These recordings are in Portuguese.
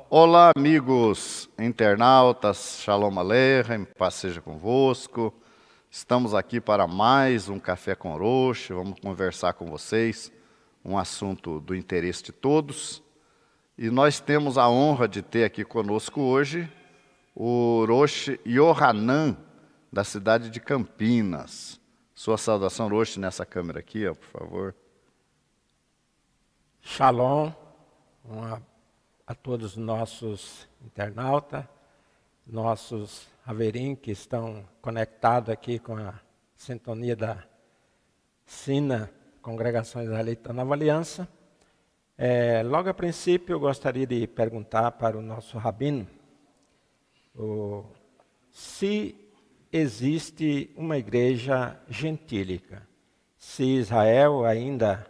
Olá, amigos internautas, Shalom Aleichem, paz seja convosco. Estamos aqui para mais um Café com Rosh. Vamos conversar com vocês um assunto do interesse de todos. E nós temos a honra de ter aqui conosco hoje o Rosh Yohanan, da cidade de Campinas. Sua saudação, Rosh, nessa câmera aqui, ó, por favor. Shalom a todos os nossos internautas, nossos Haverim que estão conectados aqui com a sintonia da Sina, Congregação Israelita Nova Aliança. Logo a princípio eu gostaria de perguntar para o nosso Rabino se existe uma igreja gentílica, se Israel ainda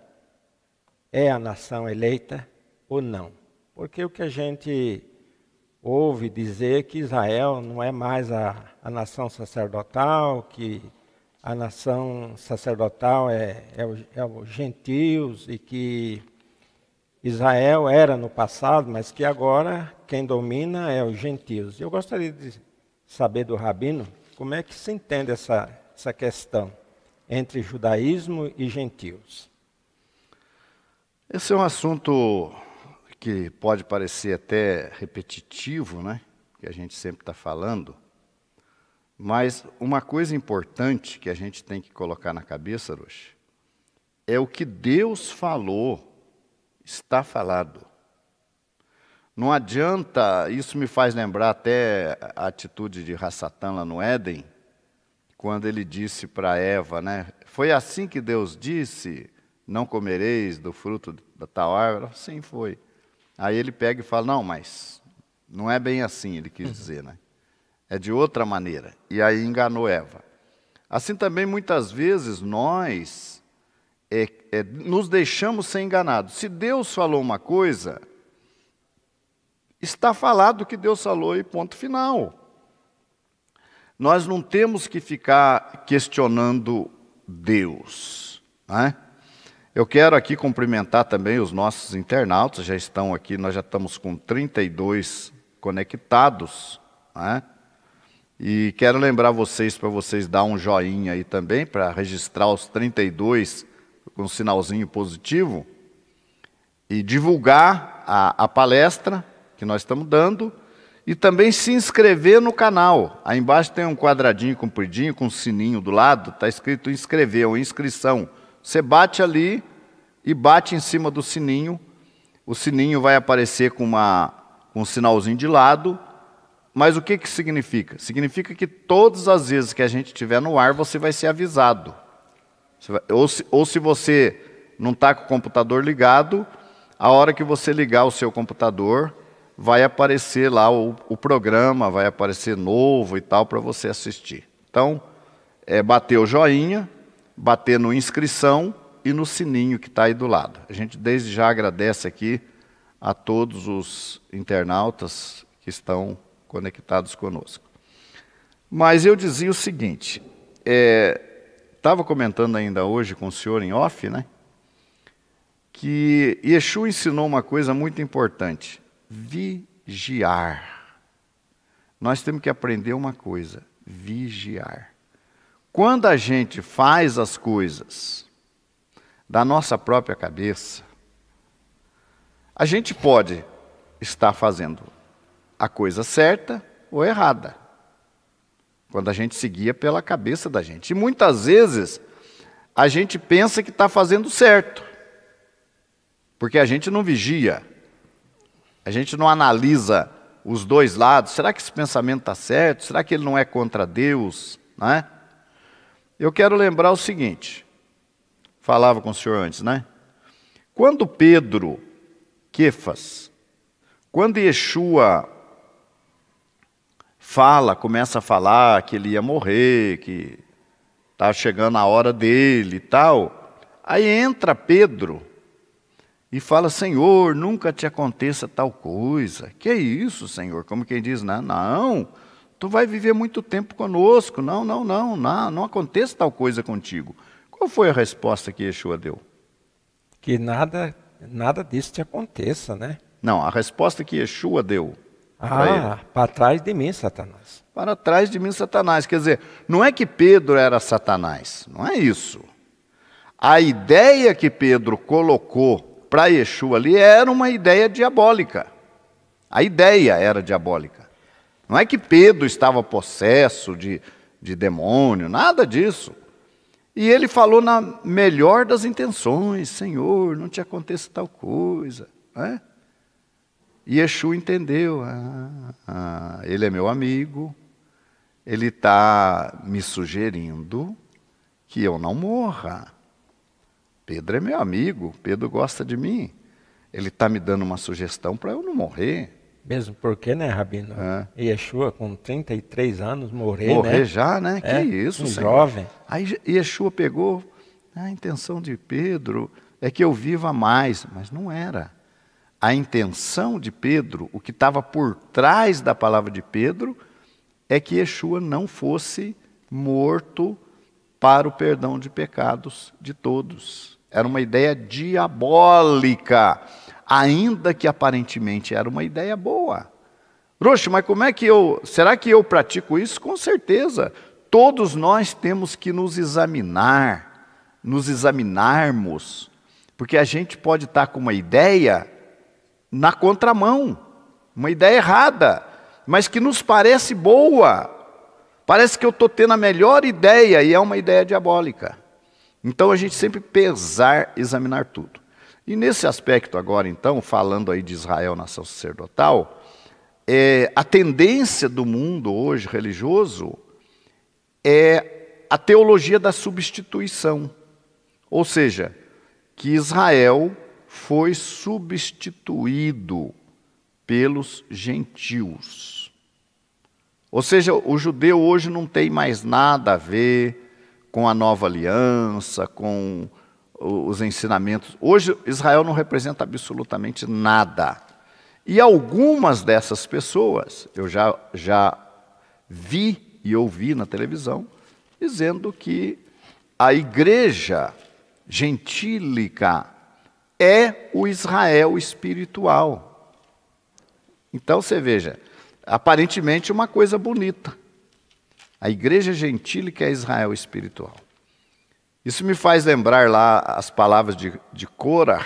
é a nação eleita ou não. Porque o que a gente ouve dizer é que Israel não é mais a nação sacerdotal, que a nação sacerdotal é os gentios e que Israel era no passado, mas que agora quem domina é os gentios. Eu gostaria de saber do Rabino como é que se entende essa questão entre judaísmo e gentios. Esse é um assunto que pode parecer até repetitivo, né? Que a gente sempre está falando. Mas uma coisa importante que a gente tem que colocar na cabeça, Rosh, é o que Deus falou, está falado. Não adianta, isso me faz lembrar até a atitude de Hassatan lá no Éden, quando ele disse para Eva, né? Foi assim que Deus disse, não comereis do fruto da tal árvore? Sim, foi. Aí ele pega e fala, não, mas não é bem assim, ele quis dizer, né? É de outra maneira. E aí enganou Eva. Assim também, muitas vezes, nós nos deixamos ser enganados. Se Deus falou uma coisa, está falado o que Deus falou e ponto final. Nós não temos que ficar questionando Deus, né? Eu quero aqui cumprimentar também os nossos internautas, já estão aqui, nós já estamos com 32 conectados, né? E quero lembrar vocês, para vocês dar um joinha aí também, para registrar os 32 com um sinalzinho positivo, e divulgar a palestra que nós estamos dando, e também se inscrever no canal. Aí embaixo tem um quadradinho compridinho, com um sininho do lado, está escrito inscrever ou inscrição. Você bate ali e bate em cima do sininho. O sininho vai aparecer com um sinalzinho de lado. Mas o que significa? Significa que todas as vezes que a gente estiver no ar, você vai ser avisado. Ou se você não está com o computador ligado, a hora que você ligar o seu computador, vai aparecer lá o programa, vai aparecer novo e tal, para você assistir. Então, bater o joinha, bater no inscrição e no sininho que está aí do lado. A gente desde já agradece aqui a todos os internautas que estão conectados conosco. Mas eu dizia o seguinte, estava comentando ainda hoje com o senhor em off, né? Que Yeshua ensinou uma coisa muito importante, vigiar. Nós temos que aprender uma coisa, vigiar. Quando a gente faz as coisas da nossa própria cabeça, a gente pode estar fazendo a coisa certa ou errada, quando a gente seguia pela cabeça da gente. E muitas vezes a gente pensa que está fazendo certo, porque a gente não vigia, a gente não analisa os dois lados. Será que esse pensamento está certo? Será que ele não é contra Deus? Não é? Eu quero lembrar o seguinte, falava com o senhor antes, né? Quando Pedro, Quefas, quando Yeshua começa a falar que ele ia morrer, que estava chegando a hora dele e tal, aí entra Pedro e fala, Senhor, nunca te aconteça tal coisa. Que é isso, Senhor? Como quem diz, não, tu vai viver muito tempo conosco, não aconteça tal coisa contigo. Qual foi a resposta que Yeshua deu? Que nada disso te aconteça, né? Não, a resposta que Yeshua deu para ele. Para trás de mim, Satanás. Para trás de mim, Satanás. Quer dizer, não é que Pedro era Satanás, não é isso. A ideia que Pedro colocou para Yeshua ali era uma ideia diabólica. A ideia era diabólica. Não é que Pedro estava possesso de demônio, nada disso. E ele falou na melhor das intenções: Senhor, não te aconteça tal coisa. Né? E Yeshua entendeu: ele é meu amigo, ele está me sugerindo que eu não morra. Pedro é meu amigo, Pedro gosta de mim. Ele está me dando uma sugestão para eu não morrer. Mesmo porque, né, Rabino? Yeshua, com 33 anos, Morrer, né? já, né? Que isso, Senhor. Jovem. Aí Yeshua pegou, a intenção de Pedro é que eu viva mais, mas não era. A intenção de Pedro, o que estava por trás da palavra de Pedro, é que Yeshua não fosse morto para o perdão de pecados de todos. Era uma ideia diabólica, ainda que aparentemente era uma ideia boa. Roxo, mas como é que será que eu pratico isso? Com certeza. Todos nós temos que nos examinarmos, porque a gente pode estar com uma ideia na contramão, uma ideia errada, mas que nos parece boa. Parece que eu estou tendo a melhor ideia e é uma ideia diabólica. Então a gente sempre pesar, examinar tudo. E nesse aspecto agora então, falando aí de Israel, nação sacerdotal, a tendência do mundo hoje religioso é a teologia da substituição. Ou seja, que Israel foi substituído pelos gentios. Ou seja, o judeu hoje não tem mais nada a ver com a nova aliança, com os ensinamentos. Hoje Israel não representa absolutamente nada. E algumas dessas pessoas, eu já vi e ouvi na televisão, dizendo que a igreja gentílica é o Israel espiritual. Então você veja, aparentemente uma coisa bonita. A igreja gentílica é Israel espiritual. Isso me faz lembrar lá as palavras de Corá,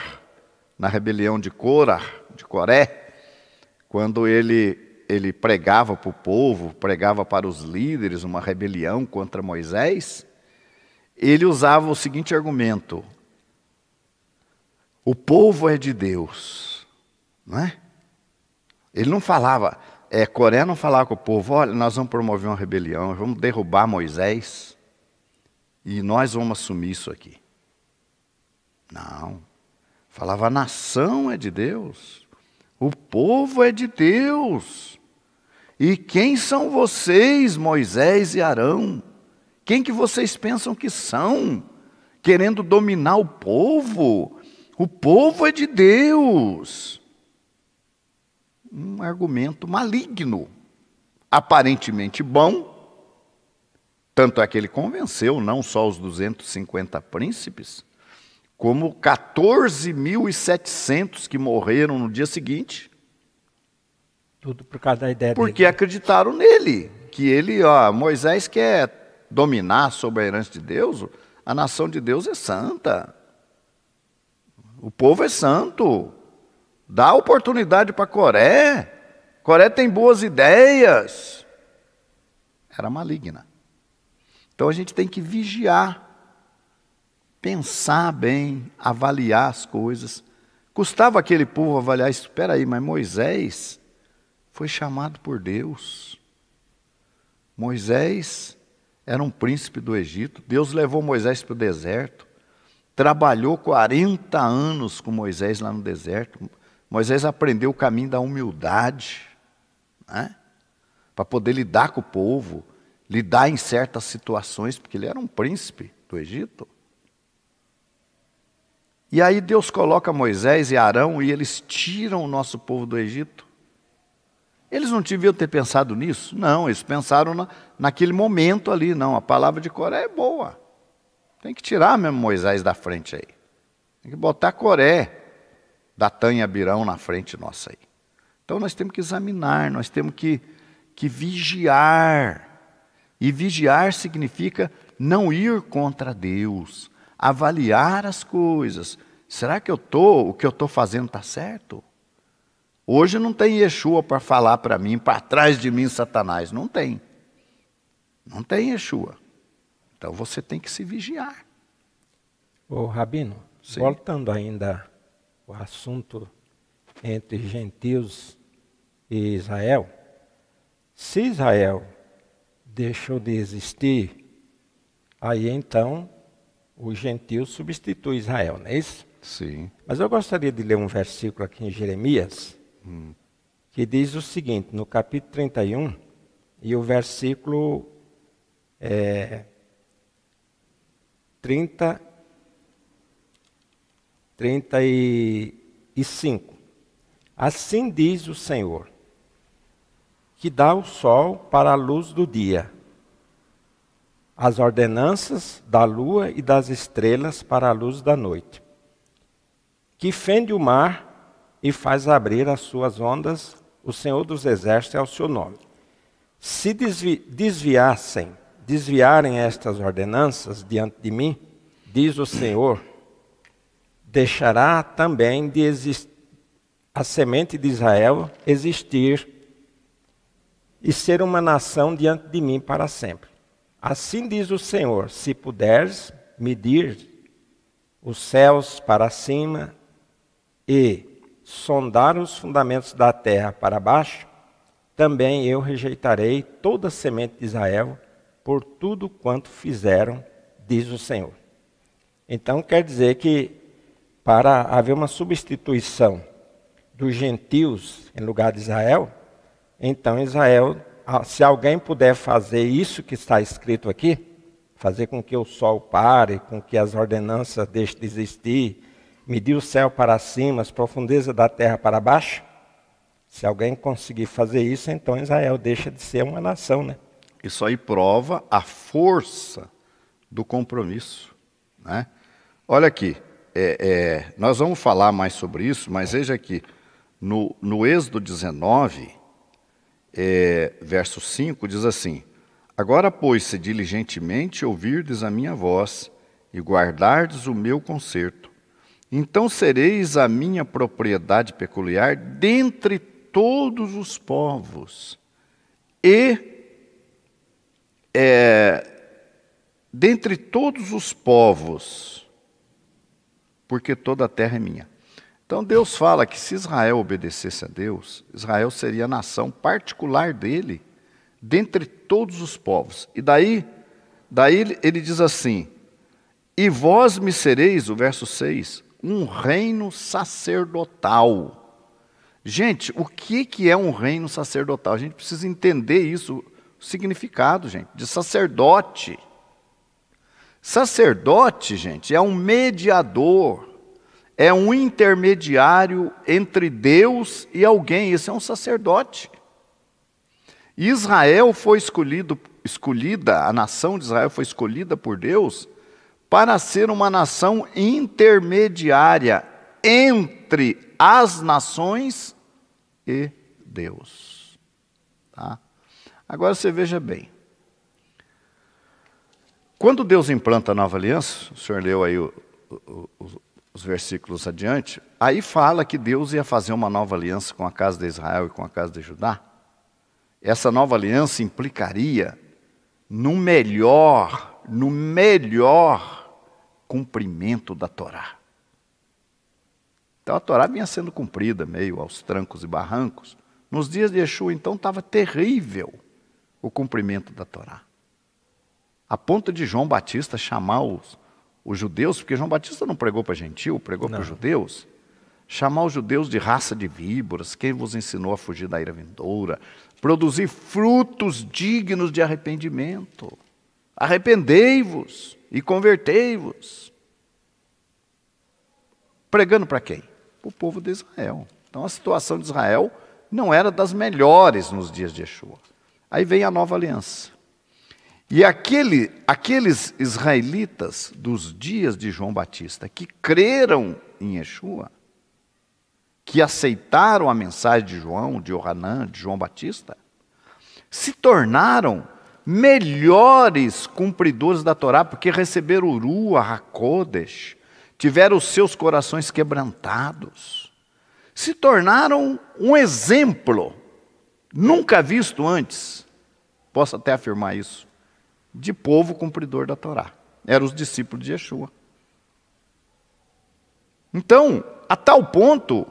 na rebelião de Coré, quando ele pregava para o povo, pregava para os líderes uma rebelião contra Moisés. Ele usava o seguinte argumento: o povo é de Deus, não é? Ele não falava, Coré não falava com o povo: olha, nós vamos promover uma rebelião, vamos derrubar Moisés e nós vamos assumir isso aqui. Não. Falava, a nação é de Deus, o povo é de Deus. E quem são vocês, Moisés e Arão? Quem que vocês pensam que são? Querendo dominar o povo? O povo é de Deus. Um argumento maligno, aparentemente bom, tanto é que ele convenceu não só os 250 príncipes, como 14.700 que morreram no dia seguinte. Tudo por causa da ideia porque dele. Acreditaram nele, que Moisés quer dominar sobre a herança de Deus, a nação de Deus é santa, o povo é santo. Dá oportunidade para Coré. Coré tem boas ideias. Era maligna. Então a gente tem que vigiar, pensar bem, avaliar as coisas. Custava aquele povo avaliar isso. Espera aí, mas Moisés foi chamado por Deus. Moisés era um príncipe do Egito. Deus levou Moisés para o deserto. Trabalhou 40 anos com Moisés lá no deserto. Moisés aprendeu o caminho da humildade, né? Para poder lidar com o povo, lidar em certas situações, porque ele era um príncipe do Egito. E aí Deus coloca Moisés e Arão e eles tiram o nosso povo do Egito. Eles não deviam ter pensado nisso? Não, eles pensaram naquele momento ali. Não, a palavra de Coré é boa. Tem que tirar mesmo Moisés da frente aí. Tem que botar Coré. Datã e Abirão na frente nossa aí. Então nós temos que examinar, nós temos que vigiar. E vigiar significa não ir contra Deus, avaliar as coisas. Será que o que eu estou fazendo está certo? Hoje não tem Yeshua para falar para mim, para trás de mim Satanás. Não tem. Não tem Yeshua. Então você tem que se vigiar. Ô Rabino, Sim. Voltando ainda ao assunto entre gentios e Israel, se Israel deixou de existir, aí então o gentio substitui Israel, não é isso? Sim. Mas eu gostaria de ler um versículo aqui em Jeremias, que diz o seguinte, no capítulo 31, e o versículo 35. Assim diz o Senhor, que dá o sol para a luz do dia, as ordenanças da lua e das estrelas para a luz da noite, que fende o mar e faz abrir as suas ondas, o Senhor dos Exércitos é o seu nome. Se desviarem estas ordenanças diante de mim, diz o Senhor, deixará também de existir a semente de Israel existir e ser uma nação diante de mim para sempre. Assim diz o Senhor, se puderes medir os céus para cima e sondar os fundamentos da terra para baixo, também eu rejeitarei toda a semente de Israel por tudo quanto fizeram, diz o Senhor. Então quer dizer que para haver uma substituição dos gentios em lugar de Israel, então Israel, se alguém puder fazer isso que está escrito aqui, fazer com que o sol pare, com que as ordenanças deixem de existir, medir o céu para cima, as profundezas da terra para baixo, se alguém conseguir fazer isso, então Israel deixa de ser uma nação, né? Isso aí prova a força do compromisso, né? Olha aqui, nós vamos falar mais sobre isso, mas veja aqui, no Êxodo 19, verso 5, diz assim, agora, pois, se diligentemente ouvirdes a minha voz e guardardes o meu concerto, então sereis a minha propriedade peculiar dentre todos os povos e dentre todos os povos, porque toda a terra é minha. Então Deus fala que se Israel obedecesse a Deus, Israel seria a nação particular dele, dentre todos os povos. E daí ele diz assim, e vós me sereis, o verso 6, um reino sacerdotal. Gente, o que é um reino sacerdotal? A gente precisa entender isso, o significado, gente, de sacerdote. Sacerdote, gente, é um mediador, é um intermediário entre Deus e alguém, esse é um sacerdote. Israel foi escolhida, a nação de Israel foi escolhida por Deus para ser uma nação intermediária entre as nações e Deus. Tá? Agora você veja bem. Quando Deus implanta a nova aliança, o senhor leu aí os versículos adiante, aí fala que Deus ia fazer uma nova aliança com a casa de Israel e com a casa de Judá. Essa nova aliança implicaria no melhor cumprimento da Torá. Então a Torá vinha sendo cumprida meio aos trancos e barrancos. Nos dias de Yeshua, então, estava terrível o cumprimento da Torá. A ponto de João Batista chamar os judeus, porque João Batista não pregou para gentil, pregou para os judeus, chamar os judeus de raça de víboras, quem vos ensinou a fugir da ira vindoura, produzir frutos dignos de arrependimento. Arrependei-vos e convertei-vos. Pregando para quem? Para o povo de Israel. Então a situação de Israel não era das melhores nos dias de Yeshua. Aí vem a nova aliança. E aqueles israelitas dos dias de João Batista que creram em Yeshua, que aceitaram a mensagem de João, de Yohanan, de João Batista, se tornaram melhores cumpridores da Torá, porque receberam o Ruach HaKodesh, tiveram os seus corações quebrantados, se tornaram um exemplo, nunca visto antes, posso até afirmar isso, de povo cumpridor da Torá. Eram os discípulos de Yeshua. Então, a tal ponto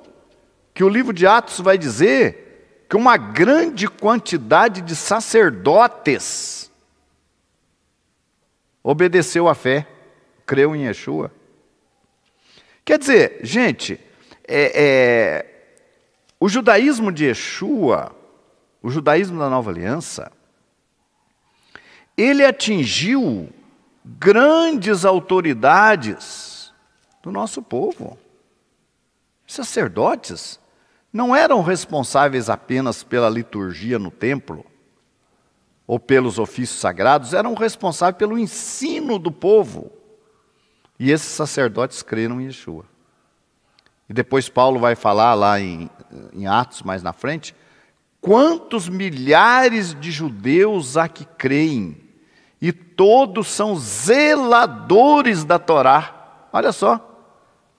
que o livro de Atos vai dizer que uma grande quantidade de sacerdotes obedeceu à fé, creu em Yeshua. Quer dizer, gente, o judaísmo de Yeshua, o judaísmo da Nova Aliança, ele atingiu grandes autoridades do nosso povo. Sacerdotes não eram responsáveis apenas pela liturgia no templo ou pelos ofícios sagrados, eram responsáveis pelo ensino do povo. E esses sacerdotes creram em Yeshua. E depois Paulo vai falar lá em Atos, mais na frente, quantos milhares de judeus há que creem, e todos são zeladores da Torá. Olha só,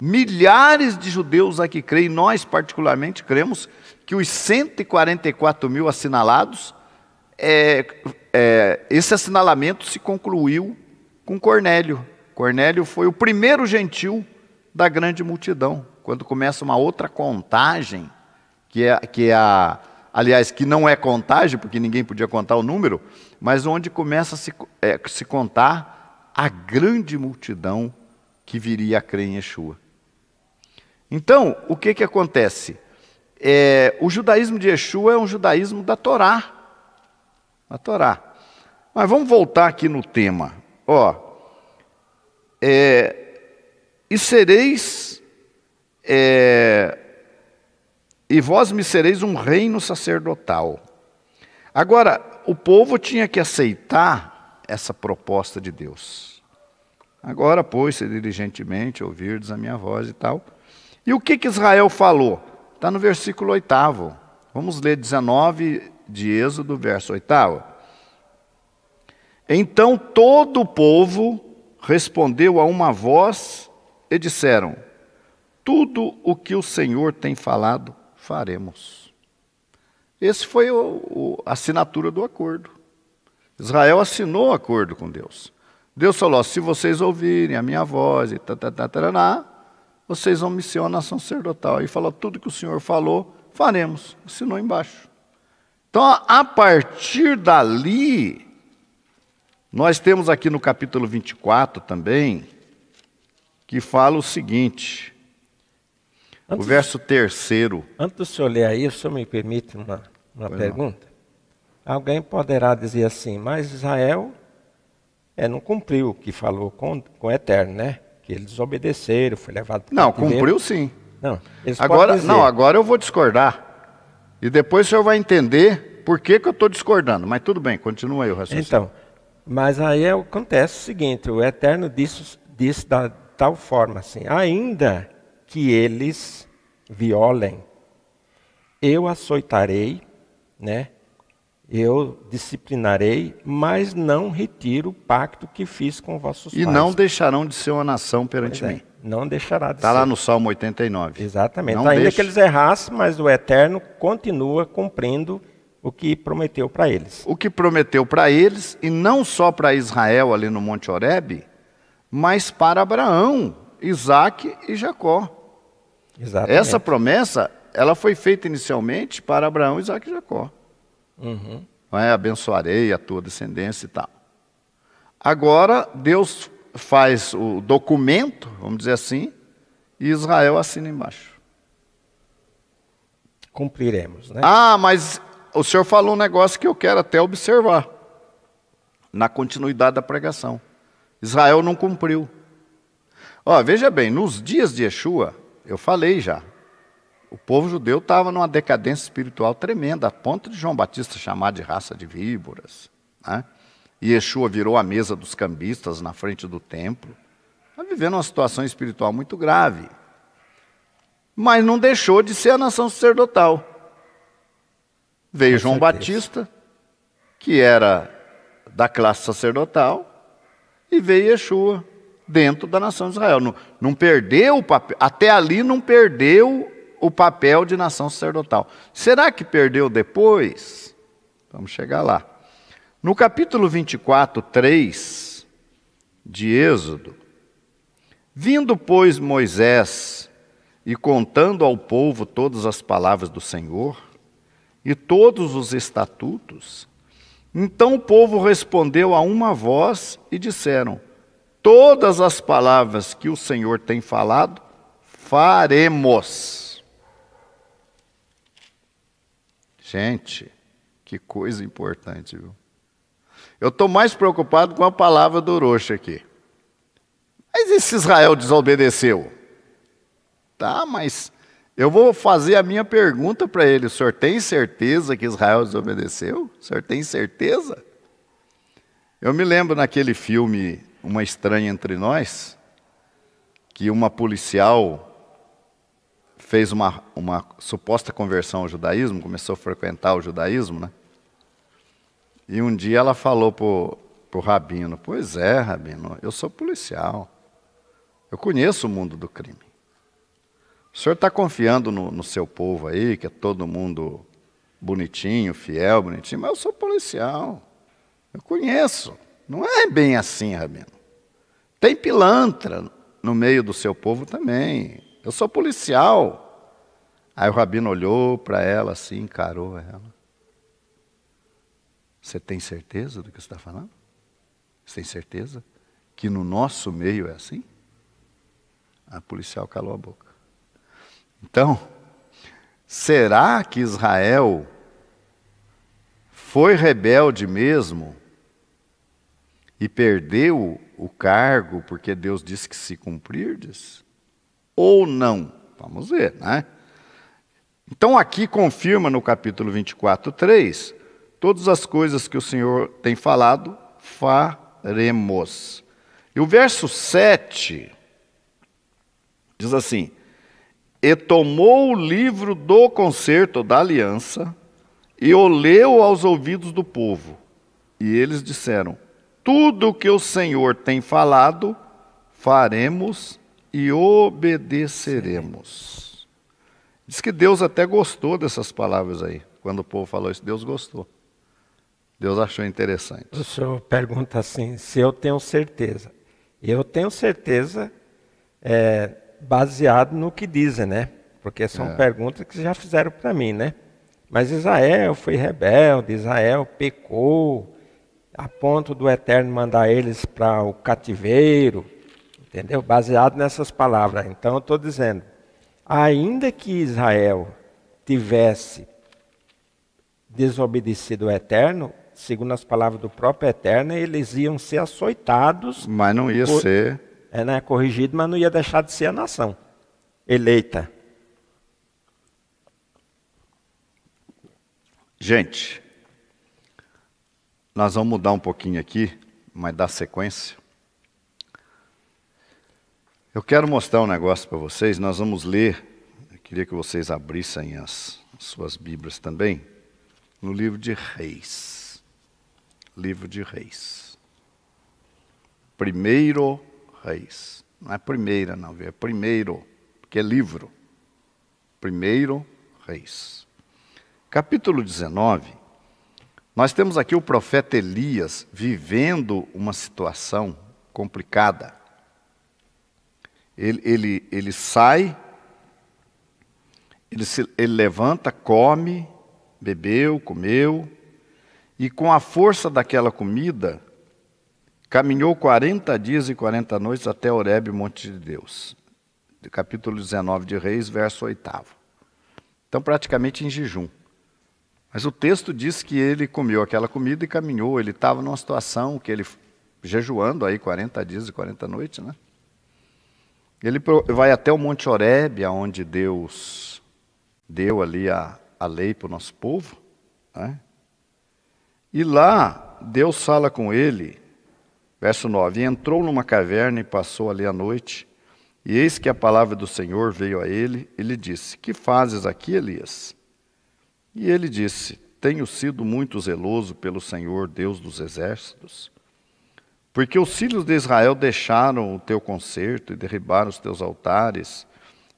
milhares de judeus há que creem, nós particularmente cremos que os 144 mil assinalados, esse assinalamento se concluiu com Cornélio. Cornélio foi o primeiro gentil da grande multidão. Quando começa uma outra contagem, aliás, que não é contagem, porque ninguém podia contar o número, mas onde começa a se contar a grande multidão que viria a crer em Yeshua. Então, o que acontece? O judaísmo de Yeshua é um judaísmo da Torá. A Torá. Mas vamos voltar aqui no tema. E sereis... e vós me sereis um reino sacerdotal. Agora, o povo tinha que aceitar essa proposta de Deus. Agora, pois, se diligentemente ouvirdes a minha voz e tal. E o que Israel falou? Está no versículo 8º. Vamos ler 19 de Êxodo, verso 8º. Então todo o povo respondeu a uma voz e disseram: tudo o que o Senhor tem falado, faremos. Esse foi a assinatura do acordo. Israel assinou o acordo com Deus. Deus falou: se vocês ouvirem a minha voz e vocês vão me ser uma nação sacerdotal. E falou: tudo que o Senhor falou, faremos. Assinou embaixo. Então, a partir dali, nós temos aqui no capítulo 24 também, que fala o seguinte, o verso 3º. Antes do senhor ler aí, o senhor me permite uma pergunta? Não. Alguém poderá dizer assim, mas Israel não cumpriu o que falou com o Eterno, né? Que eles desobedeceram, foi levado para o cativeiro. Não, cumpriu sim. Não, agora eu vou discordar. E depois o senhor vai entender por que eu estou discordando. Mas tudo bem, continua aí o raciocínio. Então, mas aí acontece o seguinte, o Eterno disse da tal forma assim, ainda que eles violem, eu açoitarei, né? Eu disciplinarei, mas não retiro o pacto que fiz com vossos pais. E não deixarão de ser uma nação perante mim. Não deixará de ser. Está lá no Salmo 89. Exatamente. Ainda que eles errassem, mas o Eterno continua cumprindo o que prometeu para eles. O que prometeu para eles, e não só para Israel ali no Monte Horebe, mas para Abraão, Isaque e Jacó. Exatamente. Essa promessa, ela foi feita inicialmente para Abraão, Isaque e Jacó. Uhum. Abençoarei a tua descendência e tal. Agora, Deus faz o documento, vamos dizer assim, e Israel assina embaixo. Cumpriremos, né? Mas o senhor falou um negócio que eu quero até observar, na continuidade da pregação. Israel não cumpriu. Veja bem, nos dias de Yeshua, eu falei já, o povo judeu estava numa decadência espiritual tremenda, a ponto de João Batista chamar de raça de víboras, né? E Yeshua virou a mesa dos cambistas na frente do templo. Está vivendo uma situação espiritual muito grave. mas não deixou de ser a nação sacerdotal. Veio João Batista, que era da classe sacerdotal, e veio Yeshua dentro da nação de Israel. Não perdeu o papel, até ali não perdeu o papel de nação sacerdotal. Será que perdeu depois? Vamos chegar lá. No capítulo 24, 3 de Êxodo, vindo, pois, Moisés e contando ao povo todas as palavras do Senhor e todos os estatutos, então o povo respondeu a uma voz e disseram: todas as palavras que o Senhor tem falado, faremos. Gente, que coisa importante, viu? Eu estou mais preocupado com a palavra do Orochi aqui. Mas e se Israel desobedeceu? Tá, mas eu vou fazer a minha pergunta para ele. O senhor tem certeza que Israel desobedeceu? O senhor tem certeza? Eu me lembro naquele filme Uma Estranha Entre Nós, que uma policial fez uma suposta conversão ao judaísmo, começou a frequentar o judaísmo, né? E um dia ela falou pro rabino: pois é, rabino, eu sou policial, eu conheço o mundo do crime. O senhor está confiando no seu povo aí, que é todo mundo bonitinho, fiel, bonitinho, mas eu sou policial, eu conheço. Não é bem assim, rabino. Tem pilantra no meio do seu povo também. Eu sou policial. Aí o rabino olhou para ela assim, encarou ela. Você tem certeza do que você está falando? Você tem certeza que no nosso meio é assim? A policial calou a boca. Então, será que Israel foi rebelde mesmo e perdeu o cargo porque Deus disse que se cumprirdes? Ou não? Vamos ver, né? Então aqui confirma no capítulo 24, 3, todas as coisas que o Senhor tem falado, faremos. E o verso 7 diz assim: e tomou o livro do concerto da aliança e o leu aos ouvidos do povo. E eles disseram: tudo o que o Senhor tem falado, faremos e obedeceremos. Diz que Deus até gostou dessas palavras aí. Quando o povo falou isso, Deus gostou. Deus achou interessante. O senhor pergunta assim, se eu tenho certeza. Eu tenho certeza, baseado no que dizem, né? Porque são perguntas que já fizeram para mim, né? Mas Israel foi rebelde, Israel pecou, a ponto do Eterno mandar eles para o cativeiro, entendeu? Baseado nessas palavras. Então eu estou dizendo, ainda que Israel tivesse desobedecido ao Eterno, segundo as palavras do próprio Eterno, eles iam ser açoitados. Mas não ia ser... né, corrigido, mas não ia deixar de ser a nação eleita. Gente, nós vamos mudar um pouquinho aqui, mas dar sequência. Eu quero mostrar um negócio para vocês. Nós vamos ler, eu queria que vocês abrissem as suas Bíblias também, no livro de Reis. Livro de Reis. Primeiro Reis. Não é primeira, não, é primeiro, porque é livro. Primeiro Reis. Capítulo 19, nós temos aqui o profeta Elias vivendo uma situação complicada. Ele sai, ele levanta, come, bebeu, comeu, e com a força daquela comida, caminhou 40 dias e 40 noites até Horebe, monte de Deus. Capítulo 19 de Reis, verso 8. Então, praticamente em jejum. Mas o texto diz que ele comeu aquela comida e caminhou. Ele estava numa situação que ele, jejuando aí 40 dias e 40 noites, né? Ele vai até o monte Horebe, onde Deus deu ali a lei para o nosso povo, né? E lá, Deus fala com ele, verso 9, e entrou numa caverna e passou ali a noite, E eis que a palavra do Senhor veio a ele, e lhe disse: que fazes aqui, Elias? E ele disse: tenho sido muito zeloso pelo Senhor, Deus dos exércitos, porque os filhos de Israel deixaram o teu concerto e derribaram os teus altares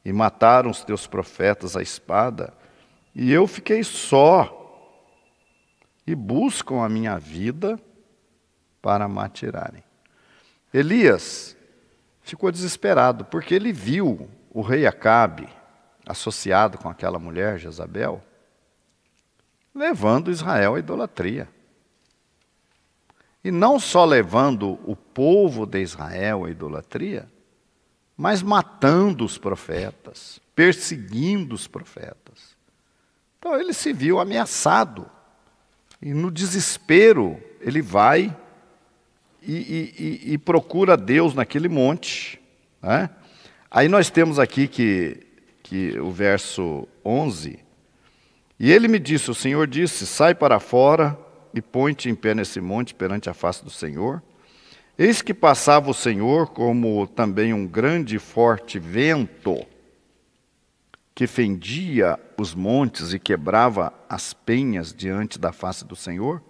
e mataram os teus profetas à espada, e eu fiquei só, e buscam a minha vida para me atirarem. Elias ficou desesperado, porque ele viu o rei Acabe, associado com aquela mulher, Jezabel, levando Israel à idolatria. E não só levando o povo de Israel à idolatria, mas matando os profetas, perseguindo os profetas. Então ele se viu ameaçado. E no desespero, ele vai e procura Deus naquele monte. Né? Aí nós temos aqui que o verso 11. E ele me disse, o Senhor disse: sai para fora e põe-te em pé nesse monte perante a face do Senhor. Eis que passava o Senhor como também um grande e forte vento, que fendia os montes e quebrava as penhas diante da face do Senhor,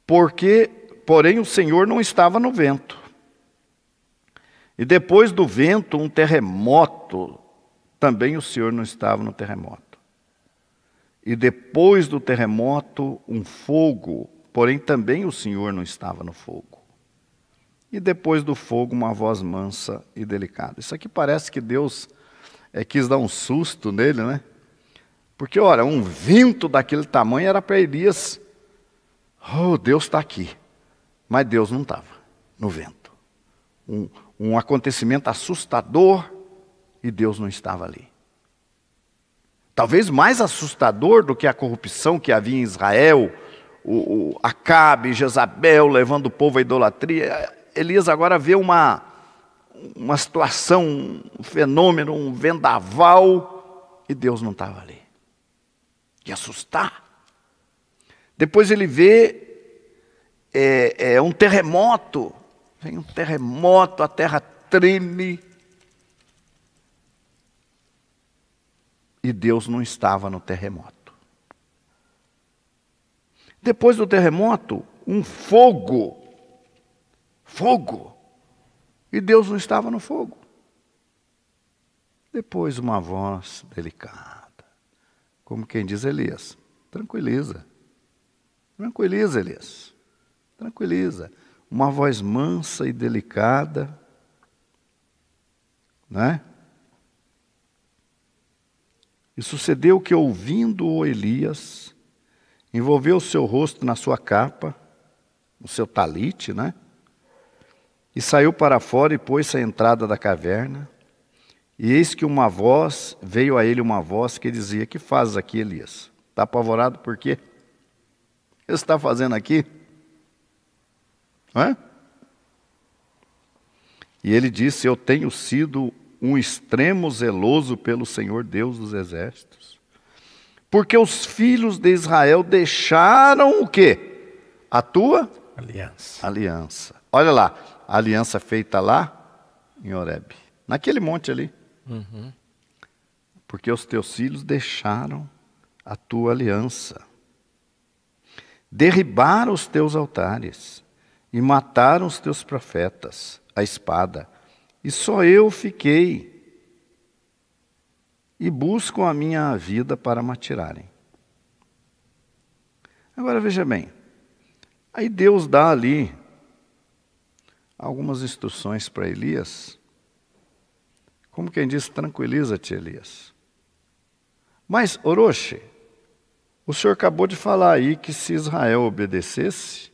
porém o Senhor não estava no vento. E depois do vento, um terremoto, também o Senhor não estava no terremoto. E depois do terremoto, um fogo, porém também o Senhor não estava no fogo. E depois do fogo, uma voz mansa e delicada. Isso aqui parece que Deus quis dar um susto nele, né? Porque, olha, um vento daquele tamanho era para Elias. Oh, Deus está aqui. Mas Deus não estava no vento. Um acontecimento assustador e Deus não estava ali. Talvez mais assustador do que a corrupção que havia em Israel, o Acabe, Jezabel levando o povo à idolatria. Elias agora vê uma situação, um fenômeno, um vendaval, e Deus não estava ali. Que assustar. Depois ele vê um terremoto. Vem um terremoto, a terra treme. E Deus não estava no terremoto. Depois do terremoto, um fogo. Fogo. E Deus não estava no fogo. Depois uma voz delicada. Como quem diz: Elias, tranquiliza. Tranquiliza, Elias. Tranquiliza. Uma voz mansa e delicada. Né? E sucedeu que, ouvindo-o Elias, envolveu o seu rosto na sua capa, no seu talite, né? E saiu para fora e pôs-se à entrada da caverna. E eis que veio a ele uma voz que dizia: que fazes aqui, Elias? Está apavorado por quê? O que você está fazendo aqui? Não é? E ele disse: eu tenho sido um extremo zeloso pelo Senhor Deus dos exércitos, porque os filhos de Israel deixaram o quê? A tua aliança. Olha lá, a aliança feita lá em Horebe, naquele monte ali. Uhum. Porque os teus filhos deixaram a tua aliança, derribaram os teus altares e mataram os teus profetas à espada, e só eu fiquei, e buscam a minha vida para me atirarem. Agora veja bem, aí Deus dá ali algumas instruções para Elias, como quem diz: tranquiliza-te, Elias. Mas, Orochi, o senhor acabou de falar aí que se Israel obedecesse,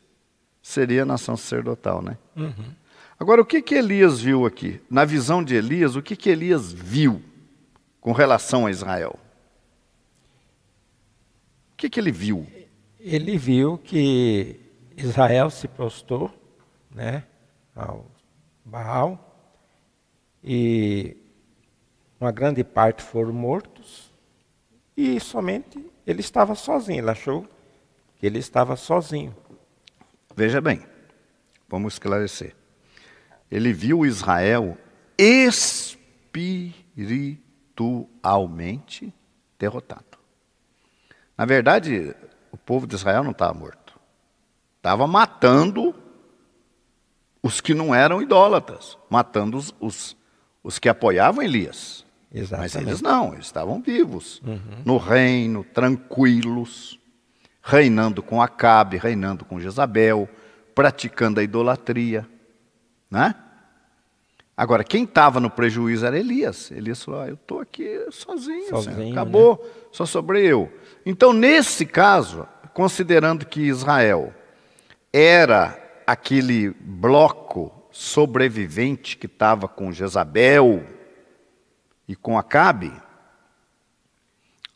seria nação sacerdotal, né? Uhum. Agora, o que Elias viu aqui? Na visão de Elias, o que Elias viu com relação a Israel? O que ele viu? Ele viu que Israel se prostrou, né, ao Baal, e uma grande parte foram mortos, e somente ele estava sozinho. Ele achou que ele estava sozinho. Veja bem, vamos esclarecer. Ele viu Israel espiritualmente derrotado. Na verdade, o povo de Israel não estava morto. Estava matando os que não eram idólatras, matando os que apoiavam Elias. Exatamente. Mas eles não, eles estavam vivos, no reino, tranquilos, reinando com Acabe, reinando com Jezabel, praticando a idolatria, né? Agora, quem estava no prejuízo era Elias. Elias falou, eu estou aqui sozinho, Senhor. Acabou, né? Só sobrei eu. Então, nesse caso, considerando que Israel era aquele bloco sobrevivente que estava com Jezabel e com Acabe,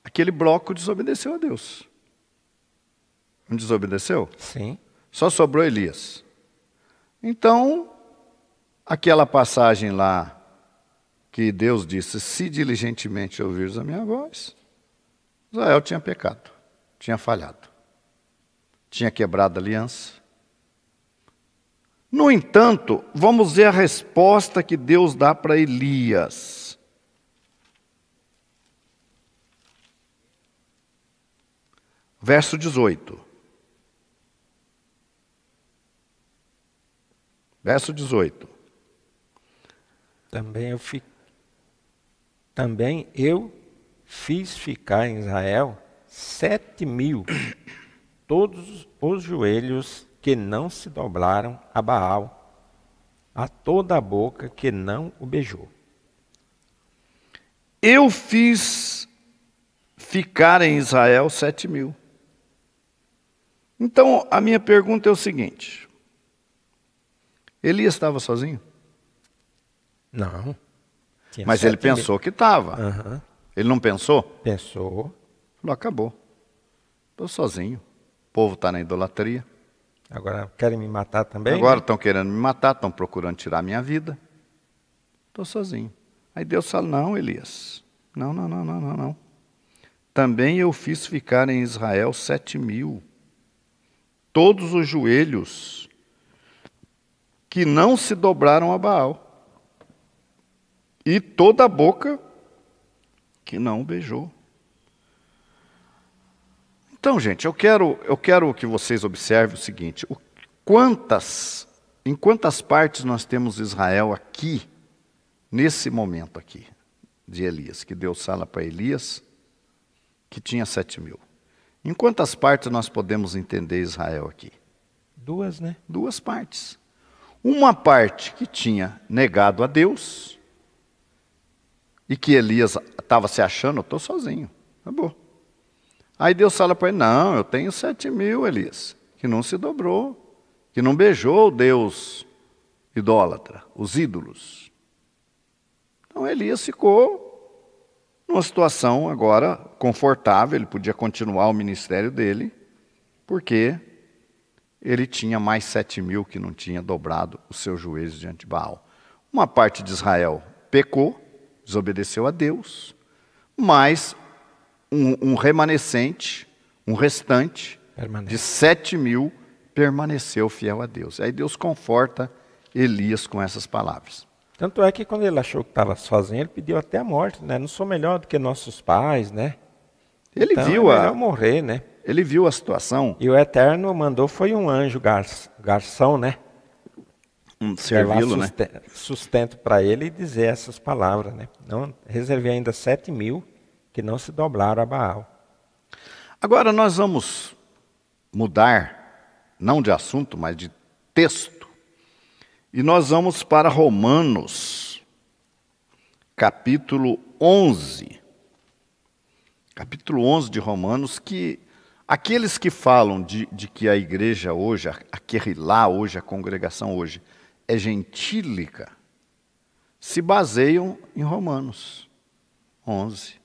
aquele bloco desobedeceu a Deus. Não desobedeceu? Sim. Só sobrou Elias. Então, aquela passagem lá que Deus disse, se diligentemente ouvires a minha voz, Israel tinha pecado, tinha falhado, tinha quebrado a aliança. No entanto, vamos ver a resposta que Deus dá para Elias. Verso 18. Verso 18. Também eu fiz ficar em Israel 7.000, todos os joelhos que não se dobraram a Baal, a toda a boca que não o beijou. Eu fiz ficar em Israel 7.000. Então, a minha pergunta é o seguinte. Elias estava sozinho? Não. Mas ele pensou que estava. Uhum. Ele não pensou? Pensou. Falou, acabou. Estou sozinho. O povo está na idolatria. Agora querem me matar também? Agora estão querendo me matar, estão procurando tirar a minha vida. Estou sozinho. Aí Deus fala, não, Elias. Não. Também eu fiz ficar em Israel 7.000. Todos os joelhos que não se dobraram a Baal. E toda a boca que não o beijou. Então, gente, eu quero que vocês observem o seguinte. Em quantas partes nós temos Israel aqui, nesse momento aqui, de Elias, que Deus fala para Elias, que tinha 7.000. Em quantas partes nós podemos entender Israel aqui? 2, né? 2 partes. Uma parte que tinha negado a Deus, e que Elias estava se achando, eu estou sozinho, acabou. Aí Deus fala para ele, não, eu tenho 7.000, Elias, que não se dobrou, que não beijou o Deus idólatra, os ídolos. Então Elias ficou numa situação agora confortável, ele podia continuar o ministério dele, porque ele tinha mais 7.000 que não tinha dobrado os seus joelhos diante de Baal. Uma parte de Israel pecou, desobedeceu a Deus, mas um remanescente, um restante de 7.000 permaneceu fiel a Deus. Aí Deus conforta Elias com essas palavras. Tanto é que quando ele achou que estava sozinho, ele pediu até a morte, né? Não sou melhor do que nossos pais, né? Ele então, viu é melhor morrer, né? Ele viu a situação. E o Eterno mandou, foi um anjo garçom, né? Servi-lo, né? Sustento para ele e dizer essas palavras, né? Não, reservei ainda 7.000 que não se doblaram a Baal. Agora nós vamos mudar, não de assunto, mas de texto. E nós vamos para Romanos, capítulo 11. Capítulo 11 de Romanos, que aqueles que falam de que a igreja hoje, a Querrilá hoje, a congregação hoje, é gentílica, se baseiam em Romanos 11.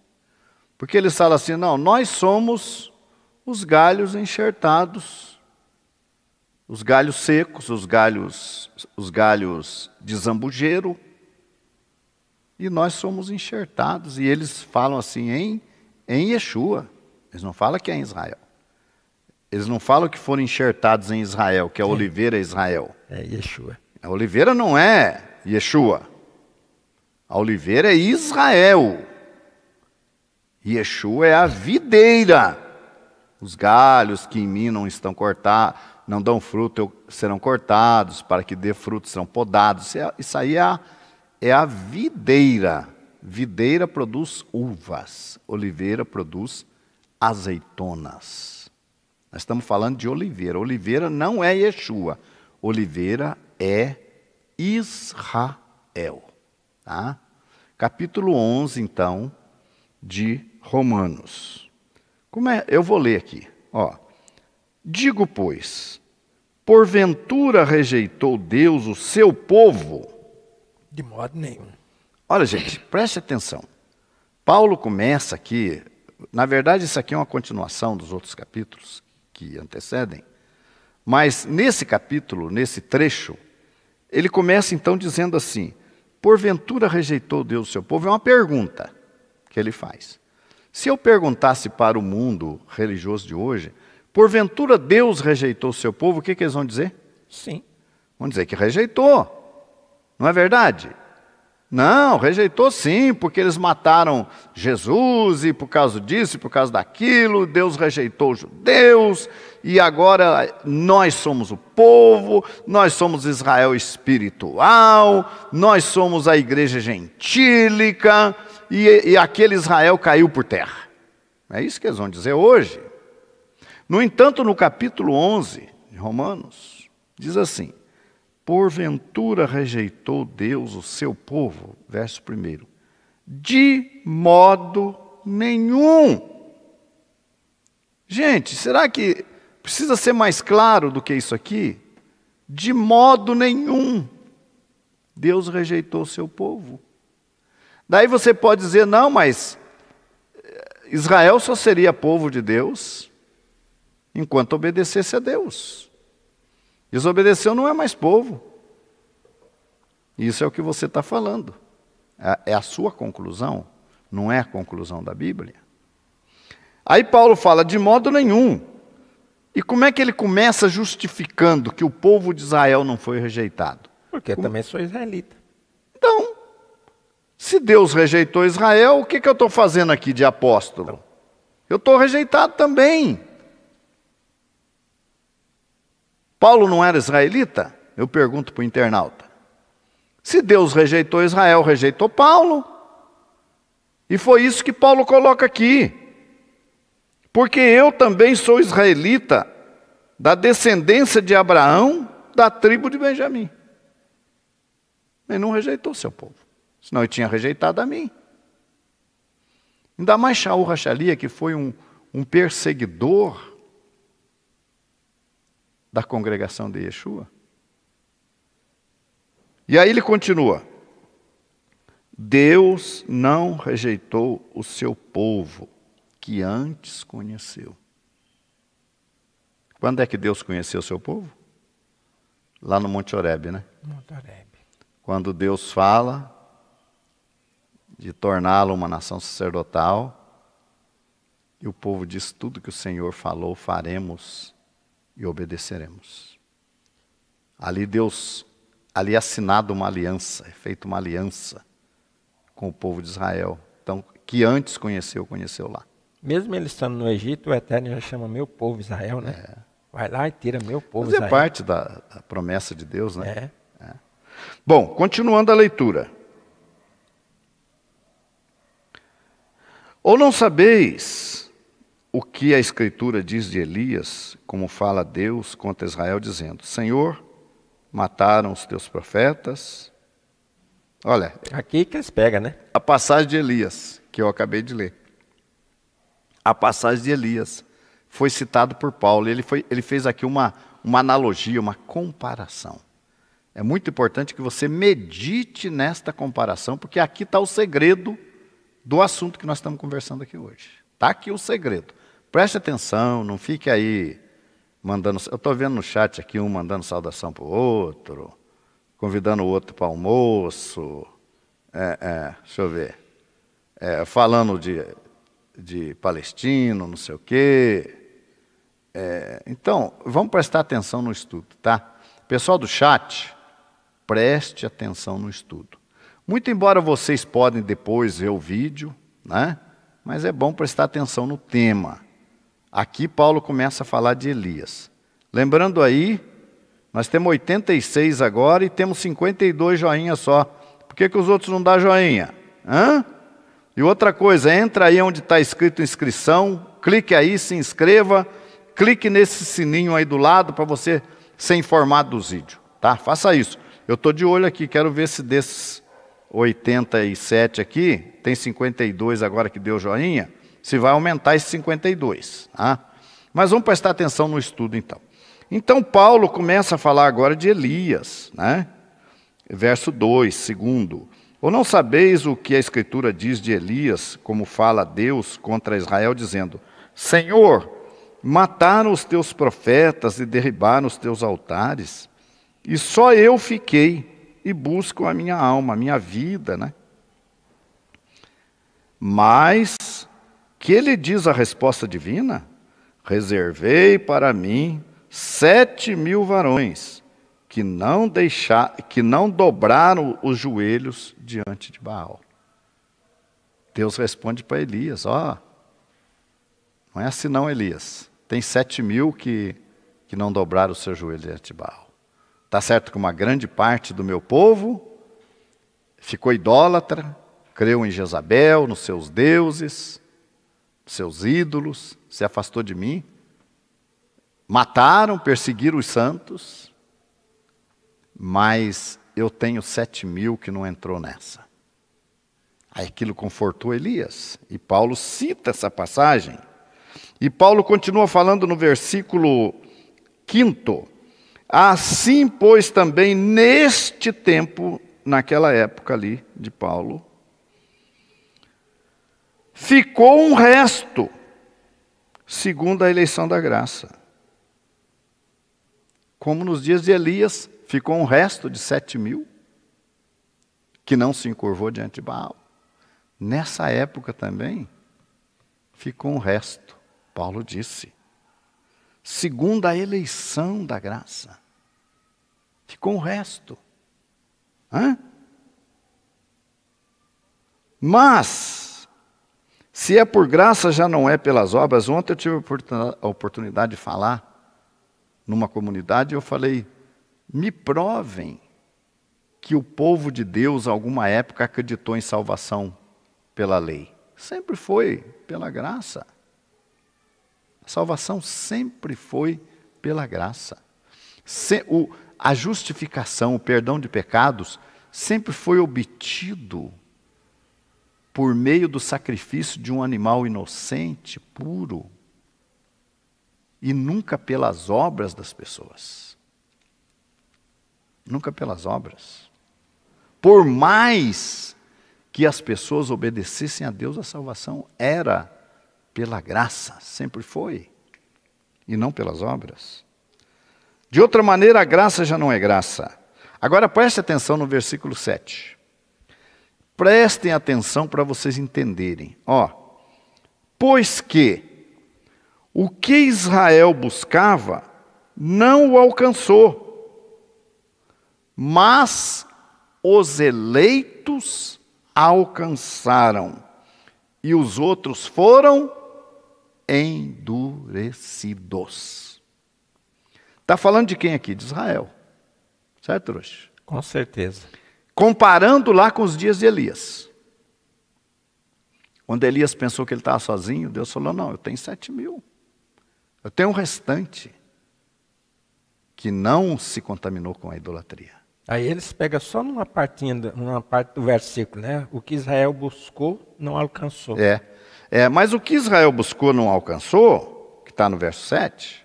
Porque eles falam assim, não, nós somos os galhos enxertados, os galhos secos, os galhos de zambujeiro, e nós somos enxertados. E eles falam assim em Yeshua, eles não falam que é em Israel. Eles não falam que foram enxertados em Israel, que a oliveira é Israel. É Yeshua. A oliveira não é Yeshua. A oliveira é Israel. Yeshua é a videira. Os galhos que em mim não estão cortados, não dão fruto, serão cortados, para que dê fruto, serão podados. Isso aí é a videira. Videira produz uvas, oliveira produz azeitonas. Nós estamos falando de oliveira. Oliveira não é Yeshua. Oliveira é Israel. Tá? Capítulo 11, então, de Romanos. Eu vou ler aqui. Ó. Digo, pois, porventura rejeitou Deus o seu povo? De modo nenhum. Olha, gente, preste atenção. Paulo começa aqui, na verdade isso aqui é uma continuação dos outros capítulos que antecedem, mas nesse capítulo, nesse trecho, ele começa então dizendo assim, porventura rejeitou Deus o seu povo? É uma pergunta que ele faz. Se eu perguntasse para o mundo religioso de hoje, porventura Deus rejeitou o seu povo, o que eles vão dizer? Sim. Vão dizer que rejeitou. Não é verdade? Não, rejeitou sim, porque eles mataram Jesus, e por causa disso, e por causa daquilo, Deus rejeitou os judeus, e agora nós somos o povo, nós somos Israel espiritual, nós somos a igreja gentílica, e aquele Israel caiu por terra. É isso que eles vão dizer hoje. No entanto, no capítulo 11 de Romanos, diz assim, porventura rejeitou Deus o seu povo, verso 1, de modo nenhum. Gente, será que precisa ser mais claro do que isso aqui? De modo nenhum. Deus rejeitou o seu povo. Daí você pode dizer, não, mas Israel só seria povo de Deus enquanto obedecesse a Deus. Desobedeceu, não é mais povo. Isso é o que você está falando. É a sua conclusão, não é a conclusão da Bíblia. Aí Paulo fala, de modo nenhum. E como é que ele começa justificando que o povo de Israel não foi rejeitado? Porque eu também sou israelita. Então, se Deus rejeitou Israel, o que eu estou fazendo aqui de apóstolo? Eu estou rejeitado também. Paulo não era israelita? Eu pergunto para o internauta. Se Deus rejeitou Israel, rejeitou Paulo. E foi isso que Paulo coloca aqui. Porque eu também sou israelita, da descendência de Abraão, da tribo de Benjamim. Ele não rejeitou seu povo. Senão ele tinha rejeitado a mim. Ainda mais Shaul Rachalia, que foi um perseguidor da congregação de Yeshua. E aí ele continua. Deus não rejeitou o seu povo, que antes conheceu. Quando é que Deus conheceu o seu povo? Lá no Monte Horebe, né? Monte Horebe. Quando Deus fala de torná-lo uma nação sacerdotal, e o povo diz tudo que o Senhor falou, faremos e obedeceremos. Ali é assinada uma aliança, é feita uma aliança com o povo de Israel. Então, que antes conheceu lá. Mesmo ele estando no Egito, o Eterno já chama meu povo Israel, né? Vai lá e tira meu povo Israel. Mas é parte da promessa de Deus, né? É. Bom, continuando a leitura. Ou não sabeis o que a Escritura diz de Elias, como fala Deus contra Israel, dizendo, Senhor, mataram os teus profetas. Olha. Aqui que eles pegam, né? A passagem de Elias, que eu acabei de ler. A passagem de Elias foi citado por Paulo. Ele fez aqui uma analogia, uma comparação. É muito importante que você medite nesta comparação, porque aqui está o segredo do assunto que nós estamos conversando aqui hoje. Está aqui o segredo. Preste atenção, não fique aí mandando... Eu estou vendo no chat aqui um mandando saudação para o outro, convidando o outro para almoço, deixa eu ver, falando de palestino, não sei o quê. Então, vamos prestar atenção no estudo, tá? Pessoal do chat, preste atenção no estudo. Muito embora vocês podem depois ver o vídeo, né? Mas é bom prestar atenção no tema. Aqui Paulo começa a falar de Elias. Lembrando aí, nós temos 86 agora e temos 52 joinhas só. Por que os outros não dão joinha? Hã? E outra coisa, entra aí onde está escrito inscrição, clique aí, se inscreva, clique nesse sininho aí do lado para você ser informado dos vídeos, tá? Faça isso. Eu estou de olho aqui, quero ver se desses 87 aqui, tem 52 agora que deu joinha, se vai aumentar esses 52, tá? Mas vamos prestar atenção no estudo então. Então Paulo começa a falar agora de Elias, né? Verso 2, segundo. Ou não sabeis o que a Escritura diz de Elias, como fala Deus contra Israel, dizendo: Senhor, mataram os teus profetas e derribaram os teus altares, e só eu fiquei e busco a minha alma, a minha vida, né? Mas, que ele diz a resposta divina? Reservei para mim 7.000 varões, que não dobraram os joelhos diante de Baal. Deus responde para Elias, ó, não é assim não, Elias. Tem 7.000 que não dobraram o seu joelho diante de Baal. Está certo que uma grande parte do meu povo ficou idólatra, creu em Jezabel, nos seus deuses, seus ídolos, se afastou de mim, mataram, perseguiram os santos, mas eu tenho 7.000 que não entrou nessa. Aí aquilo confortou Elias, e Paulo cita essa passagem, e Paulo continua falando no versículo 5, assim, pois, também neste tempo, naquela época ali de Paulo, ficou um resto, segundo a eleição da graça. Como nos dias de Elias, ficou um resto de 7.000 que não se encurvou diante de Baal. Nessa época também, ficou um resto, Paulo disse, segundo a eleição da graça. Ficou um resto. Hã? Mas, se é por graça, já não é pelas obras. Ontem eu tive a oportunidade de falar numa comunidade, eu falei, me provem que o povo de Deus, alguma época, acreditou em salvação pela lei. Sempre foi pela graça. A salvação sempre foi pela graça. A justificação, o perdão de pecados, sempre foi obtido por meio do sacrifício de um animal inocente, puro, e nunca pelas obras das pessoas. Nunca pelas obras. Por mais que as pessoas obedecessem a Deus, a salvação era pela graça, sempre foi, e não pelas obras. De outra maneira, a graça já não é graça. Agora preste atenção no versículo 7. Prestem atenção para vocês entenderem. Pois que o que Israel buscava não o alcançou, mas os eleitos alcançaram, e os outros foram endurecidos. Está falando de quem aqui? De Israel. Certo, Trouxa? Com certeza. Comparando lá com os dias de Elias. Quando Elias pensou que ele estava sozinho, Deus falou, não, eu tenho 7.000. Eu tenho um restante que não se contaminou com a idolatria. Aí eles pegam só numa parte do versículo, né? O que Israel buscou, não alcançou. Mas o que Israel buscou, não alcançou, que está no verso 7,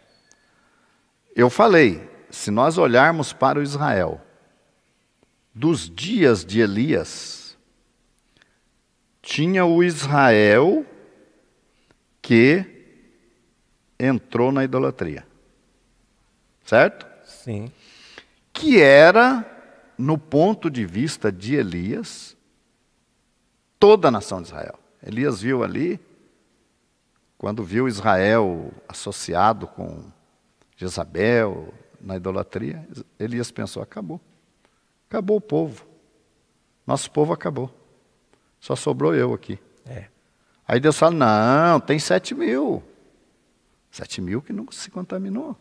eu falei, se nós olharmos para o Israel dos dias de Elias, tinha o Israel que entrou na idolatria. Certo? Sim. Que era, no ponto de vista de Elias, toda a nação de Israel. Elias viu ali, quando viu Israel associado com Jezabel na idolatria, Elias pensou, acabou. Acabou o povo. Nosso povo acabou. Só sobrou eu aqui. É. Aí Deus fala, não, tem 7.000. 7.000 que nunca se contaminou.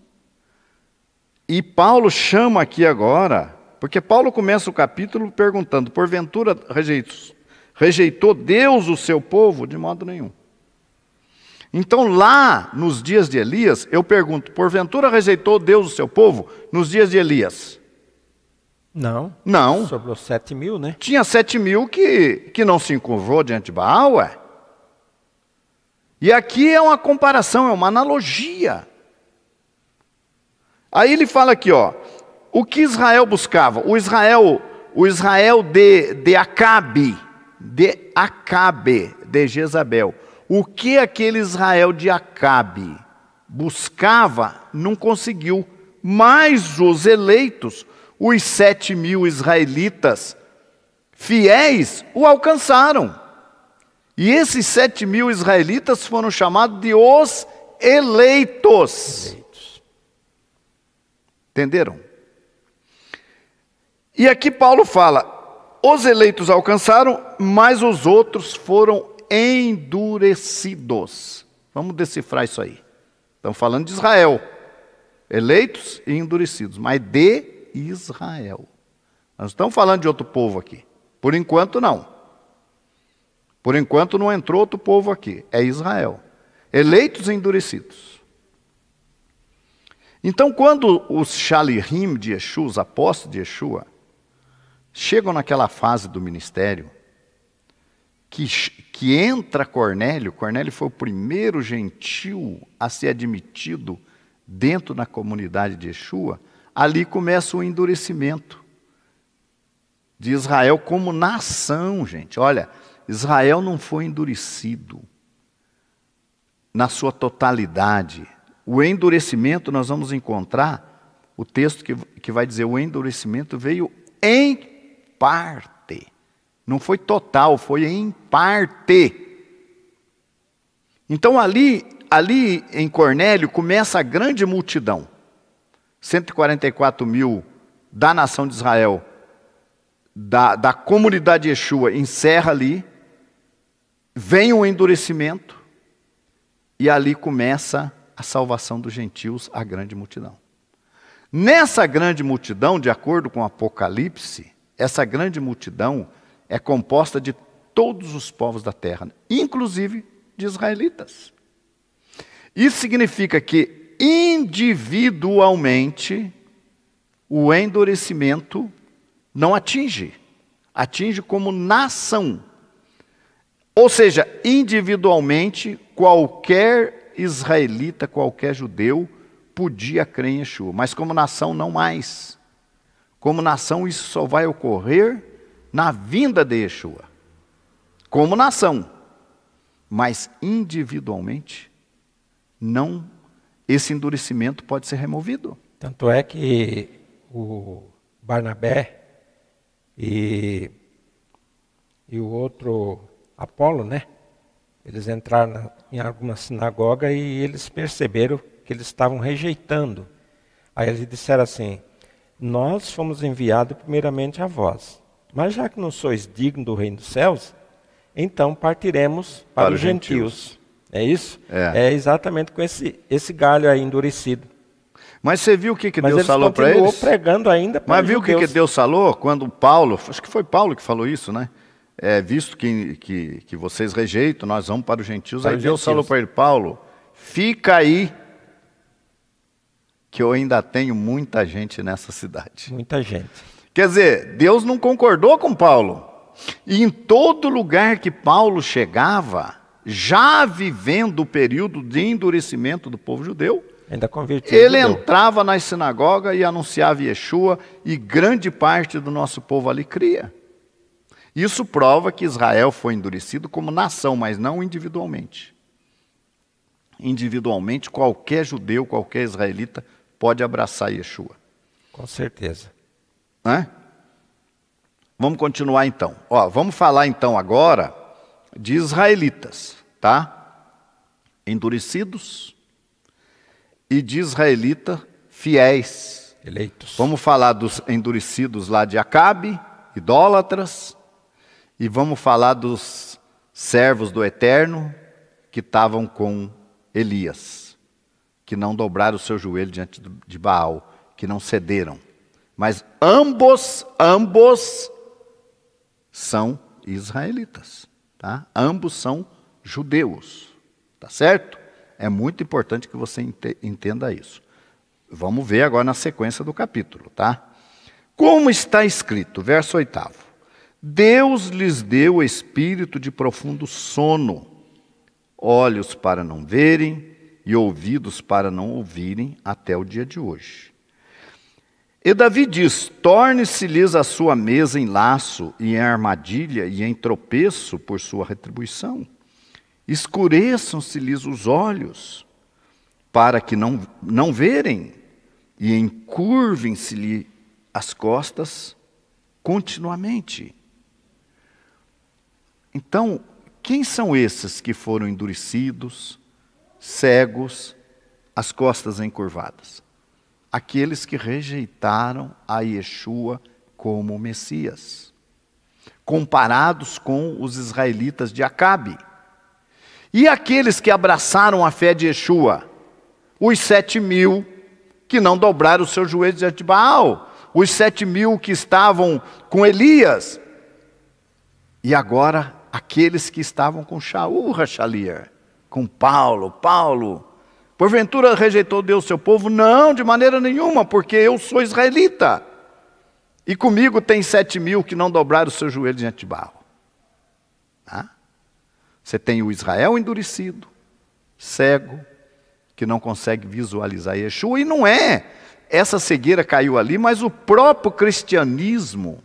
E Paulo chama aqui agora, porque Paulo começa o capítulo perguntando, porventura rejeitou Deus o seu povo? De modo nenhum. Então lá, nos dias de Elias, eu pergunto, porventura rejeitou Deus o seu povo nos dias de Elias? Não. Não. Sobrou 7.000, né? Tinha 7.000 que não se encurvou diante de Baal, ué. E aqui é uma comparação, é uma analogia. Aí ele fala aqui, ó, o que Israel buscava? O Israel de Acabe, de Jezabel. O que aquele Israel de Acabe buscava, não conseguiu. Mas os eleitos, os 7.000 israelitas fiéis, o alcançaram. E esses 7.000 israelitas foram chamados de os eleitos. Entenderam? E aqui Paulo fala, os eleitos alcançaram, mas os outros foram endurecidos. Vamos decifrar isso aí. Estamos falando de Israel. Eleitos e endurecidos, mas de Israel. Nós não estamos falando de outro povo aqui. Por enquanto, não. Por enquanto, não entrou outro povo aqui. É Israel. Eleitos e endurecidos. Então, quando os Shalirim de Yeshua, os apóstolos de Yeshua, chegam naquela fase do ministério, que entra Cornélio foi o primeiro gentil a ser admitido dentro da comunidade de Yeshua, ali começa o endurecimento de Israel como nação, gente. Olha, Israel não foi endurecido na sua totalidade. O endurecimento, nós vamos encontrar o texto que vai dizer, o endurecimento veio em parte. Não foi total, foi em parte. Então ali em Cornélio começa a grande multidão. 144.000 da nação de Israel, da comunidade de Yeshua, encerra ali. Vem o endurecimento. E ali começa a salvação dos gentios, a grande multidão. Nessa grande multidão, de acordo com o Apocalipse, essa grande multidão é composta de todos os povos da terra, inclusive de israelitas. Isso significa que individualmente o endurecimento não atinge como nação. Ou seja, individualmente, qualquer israelita, qualquer judeu, podia crer em Yeshua. Mas como nação, não mais. Como nação, isso só vai ocorrer na vinda de Yeshua. Como nação. Mas individualmente, não, esse endurecimento pode ser removido. Tanto é que o Barnabé e o outro Apolo, né? Eles entraram em alguma sinagoga e eles perceberam que eles estavam rejeitando. Aí eles disseram assim, nós fomos enviados primeiramente a vós, mas já que não sois dignos do reino dos céus, então partiremos para os gentios. É isso? É exatamente com esse galho aí endurecido. Mas você viu o que Deus falou para eles? Mas eles continuou pregando ainda para os Mas viu o que Deus falou? Quando Paulo, acho que foi Paulo que falou isso, né? Visto que vocês rejeitam, nós vamos para os gentios. Aí Deus falou para ele, Paulo, fica aí, que eu ainda tenho muita gente nessa cidade. Muita gente. Quer dizer, Deus não concordou com Paulo. E em todo lugar que Paulo chegava, já vivendo o período de endurecimento do povo judeu, ainda convertido ele entrava nas sinagogas e anunciava Yeshua, e grande parte do nosso povo ali cria. Isso prova que Israel foi endurecido como nação, mas não individualmente. Individualmente, qualquer judeu, qualquer israelita pode abraçar Yeshua. Com certeza. Né? Vamos continuar então. Vamos falar então agora de israelitas, tá? Endurecidos e de israelitas fiéis. Eleitos. Vamos falar dos endurecidos lá de Acabe, idólatras, E vamos falar dos servos do Eterno que estavam com Elias, que não dobraram o seu joelho diante de Baal, que não cederam. Mas ambos são israelitas, tá? Ambos são judeus, tá certo? É muito importante que você entenda isso. Vamos ver agora na sequência do capítulo, tá? Como está escrito, verso 8: Deus lhes deu espírito de profundo sono, olhos para não verem e ouvidos para não ouvirem até o dia de hoje. E Davi diz: torne-se-lhes a sua mesa em laço e em armadilha e em tropeço por sua retribuição. Escureçam-se-lhes os olhos, para que não verem, e encurvem-se-lhe as costas continuamente. Então, quem são esses que foram endurecidos, cegos, as costas encurvadas? Aqueles que rejeitaram a Yeshua como Messias, comparados com os israelitas de Acabe. E aqueles que abraçaram a fé de Yeshua? Os 7.000 que não dobraram os seus joelhos diante de Baal, os 7.000 que estavam com Elias, e agora aqueles que estavam com Shaul Rachalier, com Paulo, porventura rejeitou Deus seu povo? Não, de maneira nenhuma, porque eu sou israelita, e comigo tem 7.000 que não dobraram o seu joelho diante de Baal. Você tem o Israel endurecido, cego, que não consegue visualizar Yeshua, e não é essa cegueira caiu ali, mas o próprio cristianismo,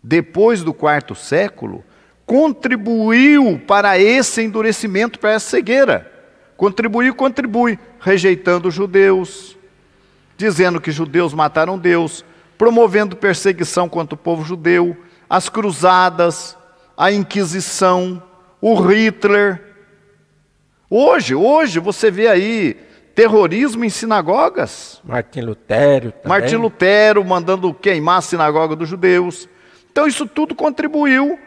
depois do 4º século, contribuiu para esse endurecimento, para essa cegueira. Contribui, rejeitando os judeus, dizendo que judeus mataram Deus, promovendo perseguição contra o povo judeu, as cruzadas, a Inquisição, o Hitler. Hoje você vê aí terrorismo em sinagogas. Martim Lutero também. Martim Lutero mandando queimar a sinagoga dos judeus. Então isso tudo contribuiu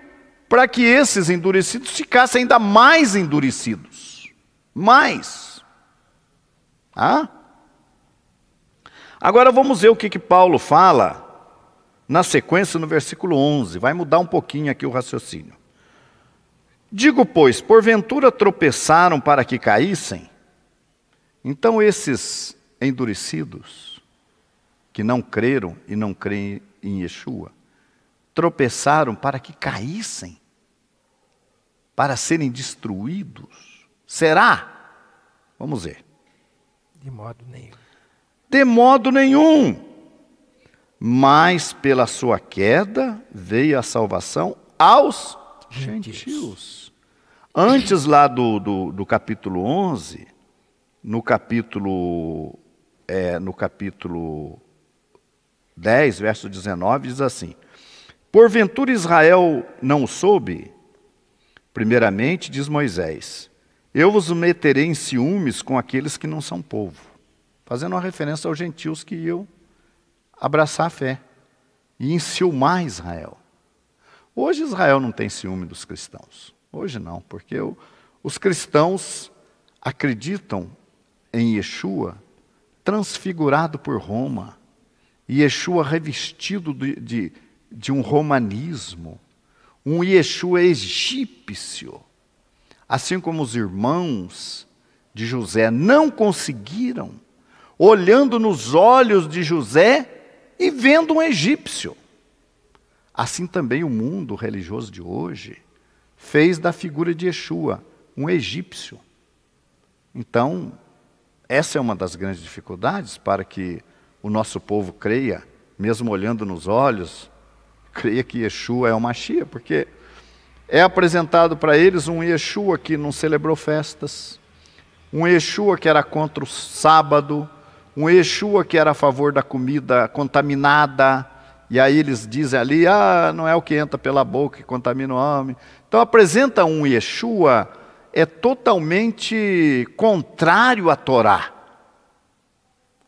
para que esses endurecidos ficassem ainda mais endurecidos. Mais. Agora vamos ver o que Paulo fala na sequência no versículo 11. Vai mudar um pouquinho aqui o raciocínio. Digo, pois, porventura tropeçaram para que caíssem? Então esses endurecidos, que não creram e não creem em Yeshua, tropeçaram para que caíssem? Para serem destruídos? Será? Vamos ver. De modo nenhum. De modo nenhum. Mas pela sua queda veio a salvação aos gentios. Antes lá do capítulo 11, no capítulo 10, verso 19, diz assim: porventura Israel não soube? Primeiramente, diz Moisés, eu vos meterei em ciúmes com aqueles que não são povo. Fazendo uma referência aos gentios que iam abraçar a fé e enciumar Israel. Hoje Israel não tem ciúme dos cristãos. Hoje não, porque os cristãos acreditam em Yeshua transfigurado por Roma. E Yeshua revestido de um romanismo. Um Yeshua egípcio. Assim como os irmãos de José não conseguiram, olhando nos olhos de José e vendo um egípcio. Assim também o mundo religioso de hoje fez da figura de Yeshua um egípcio. Então, essa é uma das grandes dificuldades para que o nosso povo creia, mesmo olhando nos olhos, creia que Yeshua é o Mashiach, porque é apresentado para eles um Yeshua que não celebrou festas, um Yeshua que era contra o sábado, um Yeshua que era a favor da comida contaminada. E aí eles dizem ali, não é o que entra pela boca que contamina o homem. Então apresenta um Yeshua totalmente contrário à Torá.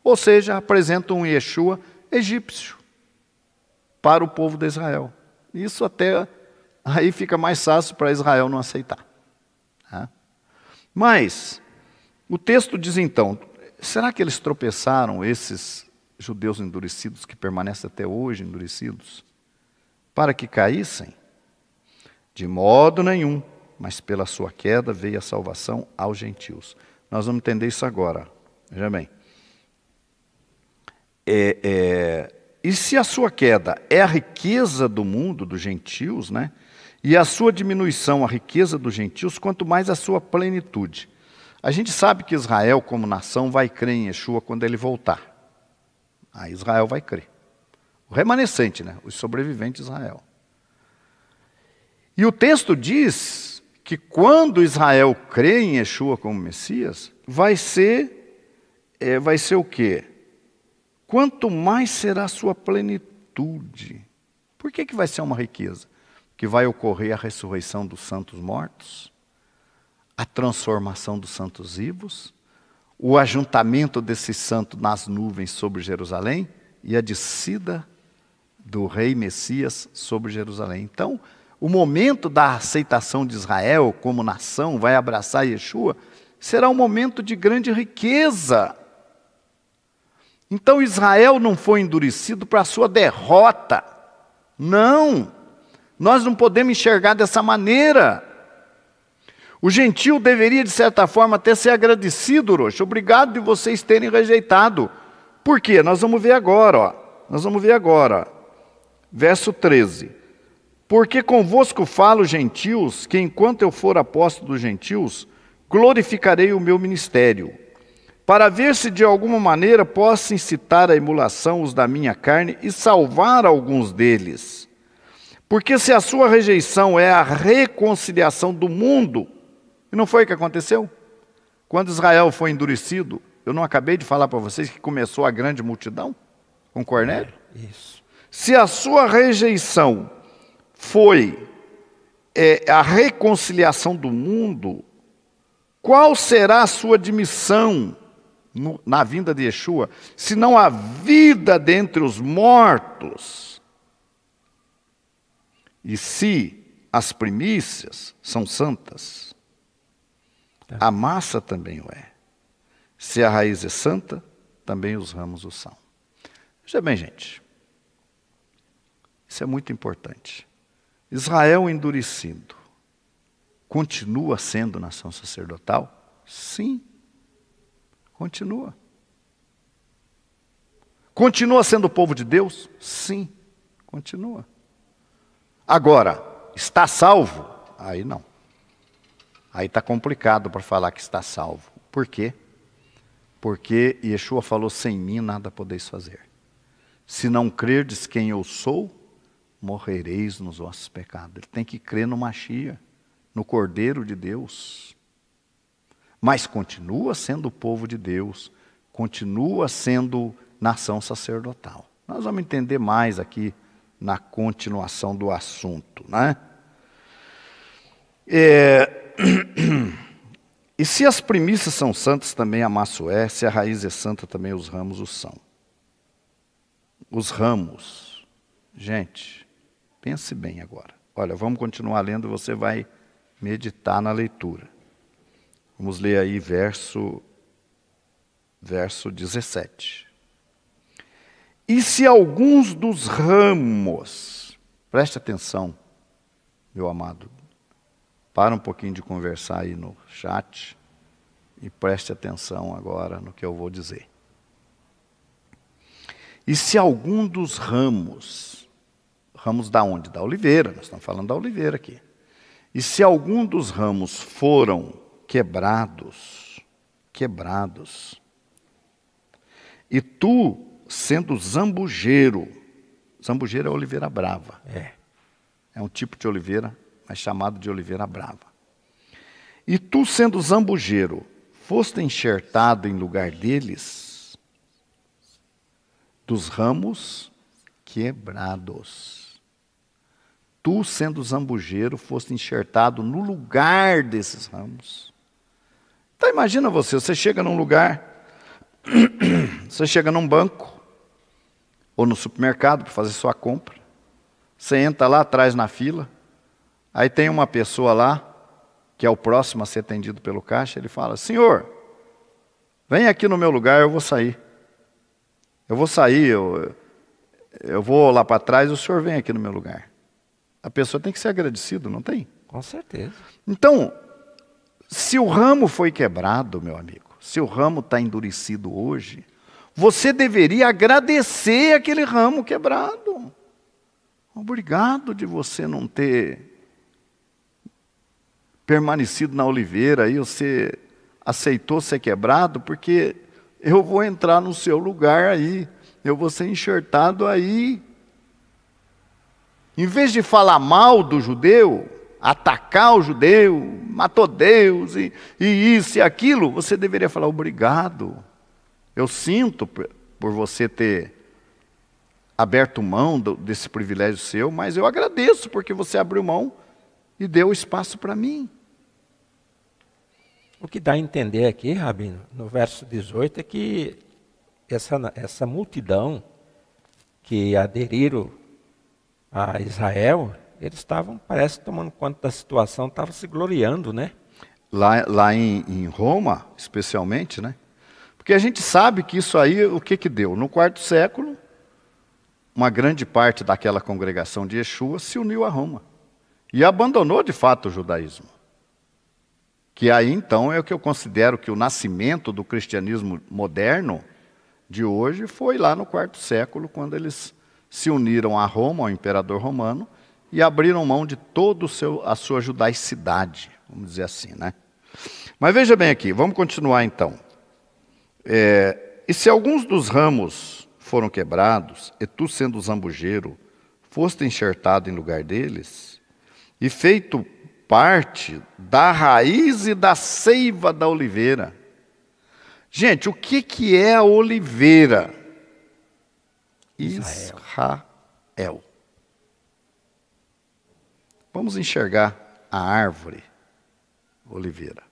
Ou seja, apresenta um Yeshua egípcio para o povo de Israel. Isso até aí fica mais fácil para Israel não aceitar. Tá? Mas, o texto diz então, será que eles tropeçaram, esses judeus endurecidos, que permanecem até hoje endurecidos, para que caíssem? De modo nenhum, mas pela sua queda veio a salvação aos gentios. Nós vamos entender isso agora. Veja bem. E se a sua queda é a riqueza do mundo, dos gentios, né? E a sua diminuição, a riqueza dos gentios, quanto mais a sua plenitude. A gente sabe que Israel, como nação, vai crer em Yeshua quando ele voltar. Aí Israel vai crer. O remanescente, né? Os sobreviventes de Israel. E o texto diz que quando Israel crê em Yeshua como Messias, vai ser o quê? Quanto mais será a sua plenitude. Por que vai ser uma riqueza? Que vai ocorrer a ressurreição dos santos mortos, a transformação dos santos vivos, o ajuntamento desses santos nas nuvens sobre Jerusalém e a descida do rei Messias sobre Jerusalém. Então, o momento da aceitação de Israel como nação, vai abraçar Yeshua, será um momento de grande riqueza. Então Israel não foi endurecido para a sua derrota. Não, nós não podemos enxergar dessa maneira. O gentio deveria, de certa forma, até ser agradecido, Roxo. Obrigado de vocês terem rejeitado. Por quê? Nós vamos ver agora. Ó. Nós vamos ver agora. Verso 13. Porque convosco falo, gentios, que enquanto eu for apóstolo dos gentios, glorificarei o meu ministério, para ver se de alguma maneira posso incitar a emulação os da minha carne e salvar alguns deles. Porque se a sua rejeição é a reconciliação do mundo, e não foi o que aconteceu? Quando Israel foi endurecido, eu não acabei de falar para vocês que começou a grande multidão com Cornélio? Isso. Se a sua rejeição foi a reconciliação do mundo, qual será a sua admissão na vinda de Yeshua, se não a vida dentre os mortos? E se as primícias são santas, a massa também o é. Se a raiz é santa, também os ramos o são. Veja bem, gente, isso é muito importante. Israel endurecido continua sendo nação sacerdotal? Sim, continua. Continua sendo o povo de Deus? Sim, continua. Agora, está salvo? Aí não. Aí está complicado para falar que está salvo. Por quê? Porque Yeshua falou, sem mim nada podeis fazer. Se não crerdes quem eu sou, morrereis nos vossos pecados. Ele tem que crer no Machia, no Cordeiro de Deus. Mas continua sendo o povo de Deus, continua sendo nação sacerdotal. Nós vamos entender mais aqui na continuação do assunto, né? E se as primícias são santas, também a massa é. Se a raiz é santa, também os ramos o são. Os ramos, gente, pense bem agora. Olha, vamos continuar lendo, você vai meditar na leitura. Vamos ler aí verso 17. E se alguns dos ramos, preste atenção, meu amado, para um pouquinho de conversar aí no chat e preste atenção agora no que eu vou dizer. E se algum dos ramos da onde? Da oliveira, nós estamos falando da oliveira aqui. E se algum dos ramos foram quebrados, e tu, sendo zambujeiro é oliveira brava. É um tipo de oliveira, mas chamado de oliveira brava. E tu, sendo zambujeiro, foste enxertado em lugar deles, dos ramos quebrados. Tu, sendo zambujeiro, foste enxertado no lugar desses ramos. Então imagina você chega num lugar, você chega num banco, ou no supermercado para fazer sua compra, você entra lá atrás na fila, Aí tem uma pessoa lá, que é o próximo a ser atendido pelo caixa, ele fala: senhor, vem aqui no meu lugar, eu vou sair. Eu vou sair, eu vou lá para trás, o senhor vem aqui no meu lugar. A pessoa tem que ser agradecida, não tem? Com certeza. Então, se o ramo foi quebrado, meu amigo, se o ramo está endurecido hoje, você deveria agradecer aquele ramo quebrado. Obrigado de você não ter permanecido na oliveira e você aceitou ser quebrado, porque eu vou entrar no seu lugar aí, eu vou ser enxertado aí. Em vez de falar mal do judeu, atacar o judeu, matou Deus e isso e aquilo, você deveria falar: obrigado. Eu sinto por você ter aberto mão desse privilégio seu, mas eu agradeço porque você abriu mão e deu espaço para mim. O que dá a entender aqui, Rabino, no verso 18, é que essa multidão que aderiram a Israel, eles estavam, parece, tomando conta da situação, estavam se gloriando, né? Lá em Roma, especialmente, né? Porque a gente sabe que isso aí, o que deu? No quarto século, uma grande parte daquela congregação de Yeshua se uniu a Roma e abandonou de fato o judaísmo. Que aí então é o que eu considero que o nascimento do cristianismo moderno de hoje foi lá no quarto século, quando eles se uniram a Roma, ao imperador romano, e abriram mão de toda a sua judaicidade, vamos dizer assim, né? Mas veja bem aqui, vamos continuar então. E se alguns dos ramos foram quebrados, e tu, sendo zambujeiro, foste enxertado em lugar deles, e feito parte da raiz e da seiva da oliveira. Gente, o que é a oliveira? Israel. Vamos enxergar a árvore oliveira,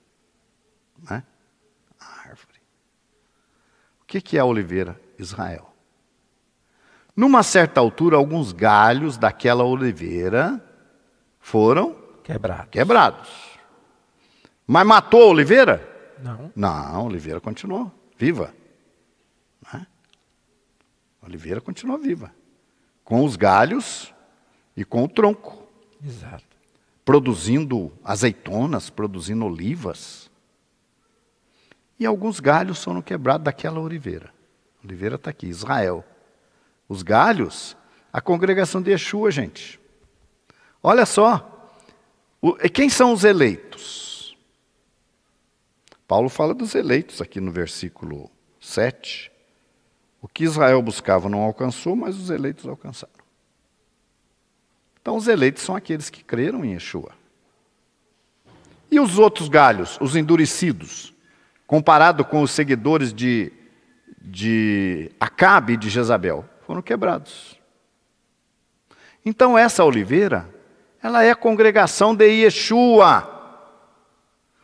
né? A árvore. O que é a oliveira? Israel. Numa certa altura, alguns galhos daquela oliveira foram quebrados. Mas matou a oliveira? Não. Não, a oliveira continuou viva. Né? A oliveira continuou viva. Com os galhos e com o tronco. Exato. Produzindo azeitonas, produzindo olivas. E alguns galhos foram quebrados daquela oliveira. A oliveira está aqui, Israel. Os galhos, a congregação de Yeshua, gente. Olha só. Quem são os eleitos? Paulo fala dos eleitos aqui no versículo 7. O que Israel buscava não alcançou, mas os eleitos alcançaram. Então os eleitos são aqueles que creram em Yeshua. E os outros galhos, os endurecidos, comparado com os seguidores de Acabe e de Jezabel, foram quebrados. Então essa oliveira, ela é a congregação de Yeshua.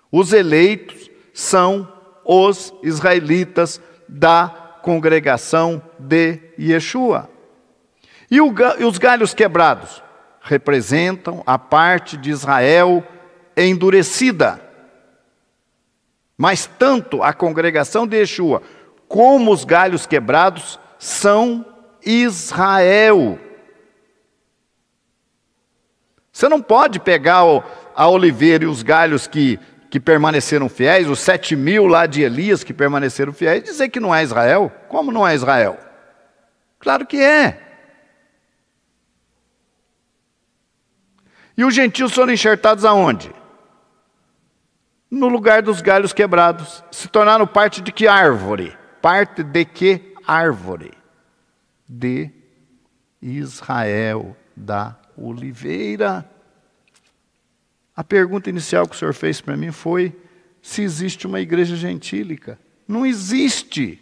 Os eleitos são os israelitas da congregação de Yeshua. E os galhos quebrados representam a parte de Israel endurecida. Mas tanto a congregação de Yeshua como os galhos quebrados são Israel. Você não pode pegar a oliveira e os galhos que permaneceram fiéis, os 7.000 lá de Elias que permaneceram fiéis, e dizer que não é Israel. Como não é Israel? Claro que é. E os gentios foram enxertados aonde? No lugar dos galhos quebrados. Se tornaram parte de que árvore? Parte de que árvore? De Israel da oliveira. A pergunta inicial que o senhor fez para mim foi se existe uma igreja gentílica. Não existe.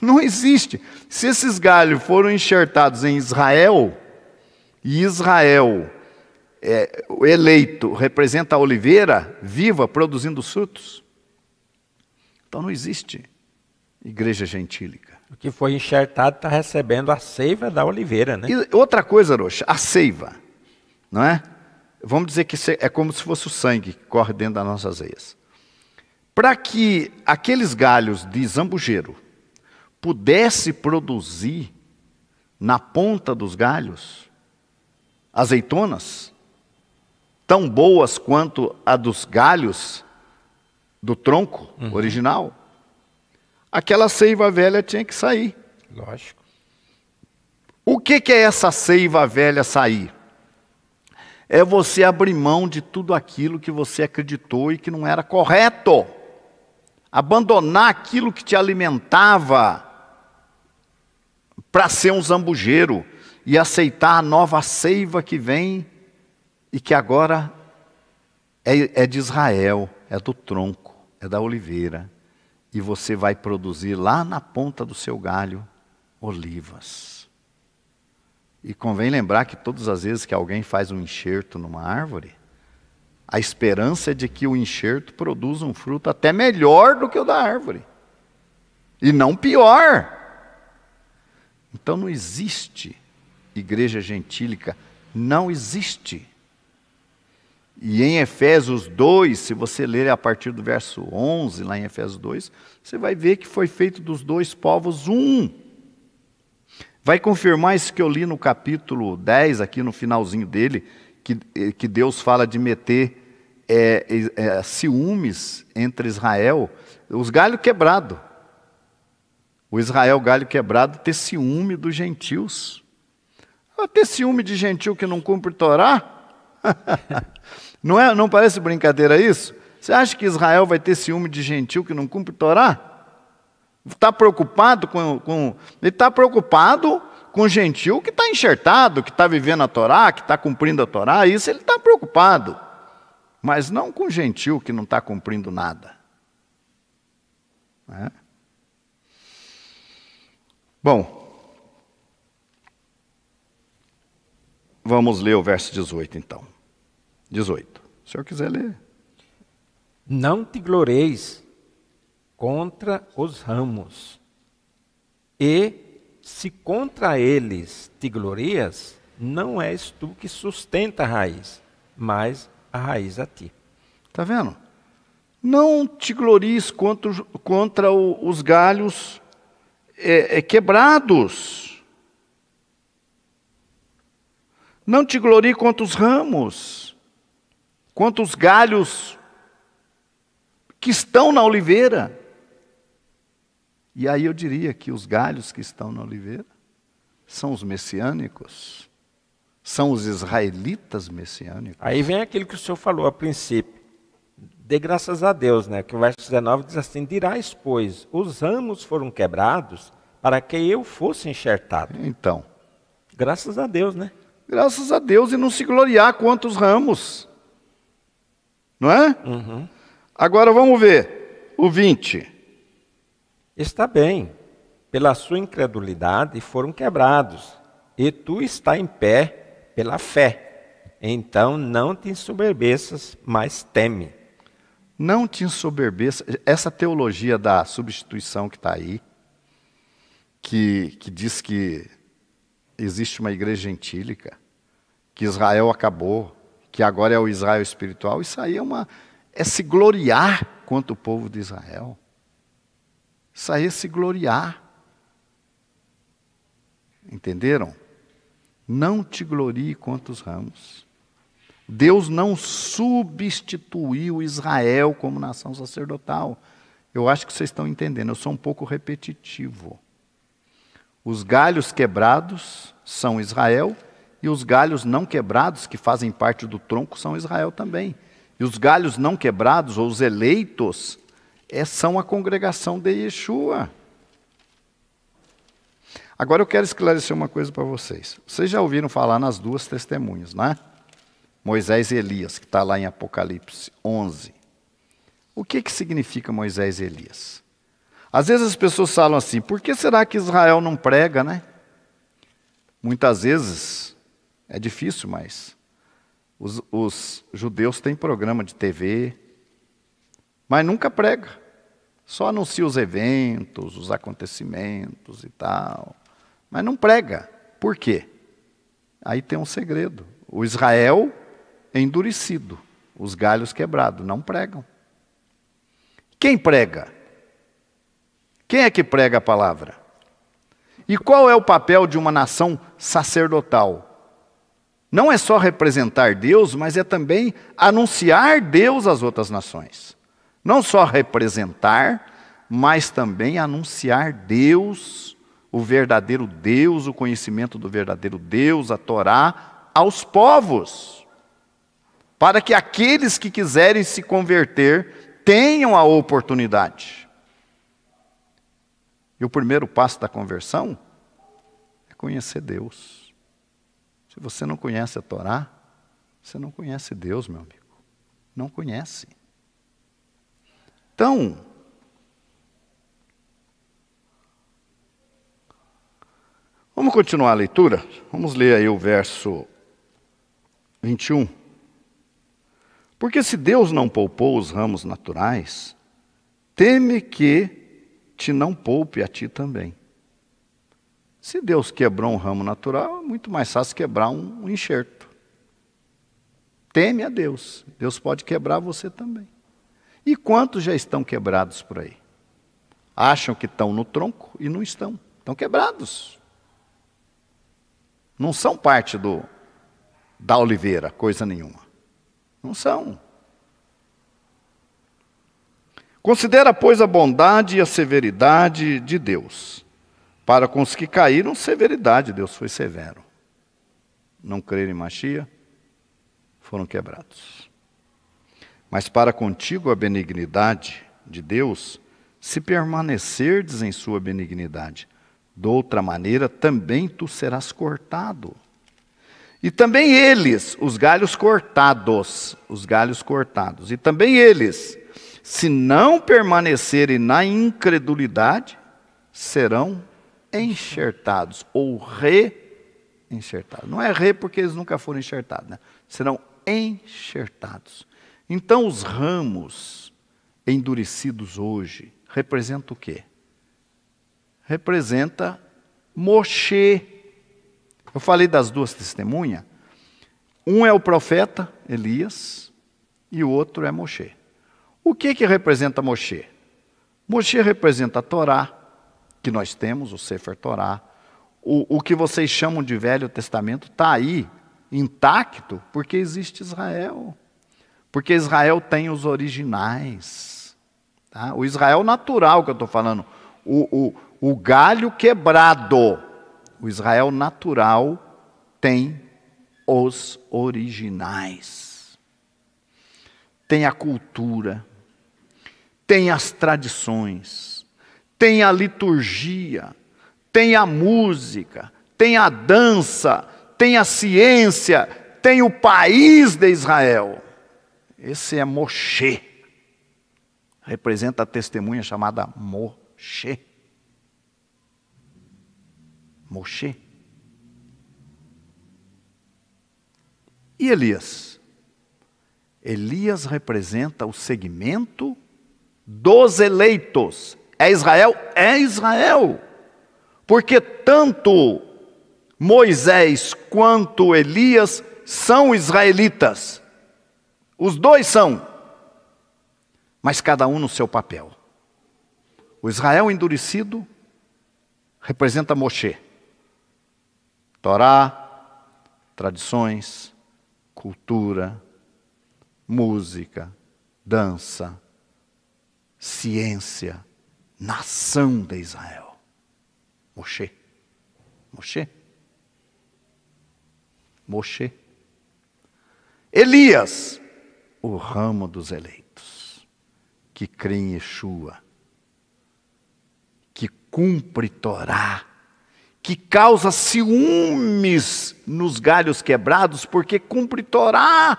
Não existe. Se esses galhos foram enxertados em Israel, e Israel, o eleito, representa a oliveira viva, produzindo frutos, então não existe igreja gentílica. O que foi enxertado está recebendo a seiva da oliveira, né? E outra coisa, Roxa, a seiva. não é? Vamos dizer que é como se fosse o sangue que corre dentro das nossas veias. Para que aqueles galhos de zambujeiro pudesse produzir na ponta dos galhos azeitonas, tão boas quanto a dos galhos do tronco original, aquela seiva velha tinha que sair. Lógico. O que é essa seiva velha sair? É você abrir mão de tudo aquilo que você acreditou e que não era correto. Abandonar aquilo que te alimentava para ser um zambujeiro e aceitar a nova seiva que vem e que agora é de Israel, é do tronco, é da oliveira. E você vai produzir lá na ponta do seu galho olivas. E convém lembrar que todas as vezes que alguém faz um enxerto numa árvore, a esperança é de que o enxerto produza um fruto até melhor do que o da árvore. E não pior. Então não existe igreja gentílica, não existe. E em Efésios 2, se você ler a partir do verso 11, lá em Efésios 2, você vai ver que foi feito dos dois povos um. Vai confirmar isso que eu li no capítulo 10, aqui no finalzinho dele, que Deus fala de meter ciúmes entre Israel, os galhos quebrados. O Israel galho quebrado ter ciúme dos gentios. Ter ciúme de gentil que não cumpre Torá? Não parece brincadeira isso? Você acha que Israel vai ter ciúme de gentil que não cumpre Torá? Está preocupado ele está preocupado com o gentil que está enxertado, que está vivendo a Torá, que está cumprindo a Torá, isso ele está preocupado. Mas não com o gentil que não está cumprindo nada. É? Bom, vamos ler o verso 18 então. 18. Se o senhor quiser ler. Não te gloreis contra os ramos, e se contra eles te glorias, não és tu que sustenta a raiz, mas a raiz a ti. Está vendo? Não te glories contra os galhos quebrados. Não te glorie contra os ramos, contra os galhos que estão na oliveira. E aí eu diria que os galhos que estão na oliveira são os messiânicos, são os israelitas messiânicos. Aí vem aquilo que o senhor falou a princípio. Dê graças a Deus, né? Que o verso 19 diz assim: dirás, pois, os ramos foram quebrados para que eu fosse enxertado. Então. Graças a Deus, né? Graças a Deus, e não se gloriar quanto os ramos. Não é? Uhum. Agora vamos ver o 20. Está bem, pela sua incredulidade foram quebrados, e tu está em pé pela fé. Então não te ensoberbeças, mas teme. Não te ensoberbeça. Essa teologia da substituição que está aí, que diz que existe uma igreja gentílica, que Israel acabou, que agora é o Israel espiritual, isso aí é se gloriar contra o povo de Israel. Isso aí é se gloriar. Entenderam? Não te glorie contra os ramos. Deus não substituiu Israel como nação sacerdotal. Eu acho que vocês estão entendendo, eu sou um pouco repetitivo. Os galhos quebrados são Israel, e os galhos não quebrados, que fazem parte do tronco, são Israel também. E os galhos não quebrados, ou os eleitos, são a congregação de Yeshua. Agora eu quero esclarecer uma coisa para vocês. Vocês já ouviram falar nas duas testemunhas, não é? Moisés e Elias, que está lá em Apocalipse 11. O que significa Moisés e Elias? Às vezes as pessoas falam assim: por que será que Israel não prega, né? Muitas vezes é difícil, mas os judeus têm programa de TV, mas nunca prega. Só anuncia os eventos, os acontecimentos e tal. Mas não prega. Por quê? Aí tem um segredo. o Israel endurecido, os galhos quebrados, não pregam. Quem prega? Quem é que prega a palavra? E qual é o papel de uma nação sacerdotal? Não é só representar Deus, mas é também anunciar Deus às outras nações. Não só representar, mas também anunciar Deus, o verdadeiro Deus, o conhecimento do verdadeiro Deus, a Torá, aos povos. Para que aqueles que quiserem se converter tenham a oportunidade. E o primeiro passo da conversão é conhecer Deus. Se você não conhece a Torá, você não conhece Deus, meu amigo. Não conhece. Então, vamos continuar a leitura? Vamos ler aí o verso 21. Porque se Deus não poupou os ramos naturais, teme que te não poupe a ti também. Se Deus quebrou um ramo natural, é muito mais fácil quebrar um enxerto. Teme a Deus. Deus pode quebrar você também. E quantos já estão quebrados por aí? Acham que estão no tronco e não estão. Estão quebrados. Não são parte da oliveira, coisa nenhuma. Não são. Considera, pois, a bondade e a severidade de Deus. Para com os que caíram, severidade, Deus foi severo. Não creram em Machia, foram quebrados. Mas para contigo a benignidade de Deus, se permanecerdes em sua benignidade. De outra maneira, também tu serás cortado. E também eles, os galhos cortados, e também eles, se não permanecerem na incredulidade, serão enxertados ou reenxertados. Não é porque eles nunca foram enxertados, né? Serão enxertados. Então os ramos endurecidos hoje representam o quê? Representa Moshe. Eu falei das duas testemunhas. Um é o profeta Elias e o outro é Moshe. O que representa Moshe? Moshe representa a Torá, que nós temos, o Sefer Torá. O que vocês chamam de Velho Testamento está aí, intacto, porque existe Israel. Porque Israel tem os originais. Tá? O Israel natural que eu estou falando. O galho quebrado. O Israel natural tem os originais. Tem a cultura. Tem as tradições. Tem a liturgia. Tem a música. Tem a dança. Tem a ciência. Tem o país de Israel. Esse é Moshe. Representa a testemunha chamada Moshe. Moshe. E Elias? Elias representa o segmento dos eleitos. É Israel? É Israel. Porque tanto Moisés quanto Elias são israelitas. Os dois são. Mas cada um no seu papel. O Israel endurecido representa Moshe. Torá, tradições, cultura, música, dança, ciência, nação de Israel. Moshe. Moshe. Moshe. Elias, o ramo dos eleitos, que crê em Yeshua, que cumpre Torá, que causa ciúmes nos galhos quebrados, porque cumpre Torá.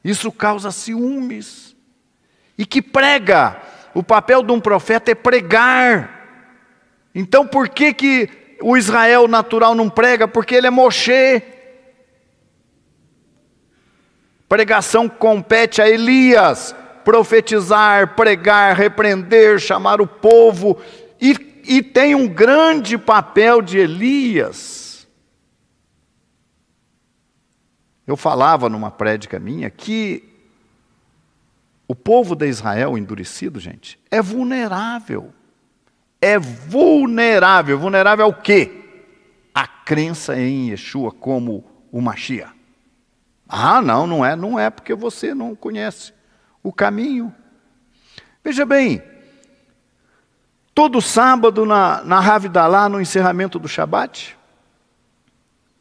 Isso causa ciúmes. E que prega. O papel de um profeta é pregar. Então por que o Israel natural não prega? Porque ele é Moshe. Pregação compete a Elias. Profetizar, pregar, repreender, chamar o povo. E tem um grande papel de Elias. Eu falava numa prédica minha que o povo de Israel endurecido, gente, é vulnerável. É vulnerável. Vulnerável ao quê? A crença em Yeshua como o Mashiach. Ah, não é porque você não conhece o caminho. Veja bem, todo sábado na Havidalá, no encerramento do Shabat,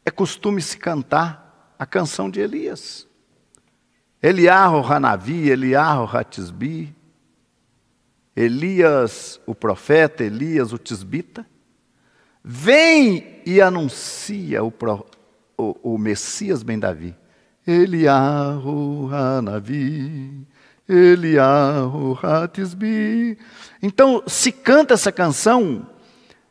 é costume se cantar a canção de Elias. Eliarro Hanavi, Eliarro Hatisbi, Elias o profeta, Elias o tisbita, vem e anuncia o Messias ben Davi. Eliarro Hanavi, Eliarro Hatisbi. Então se canta essa canção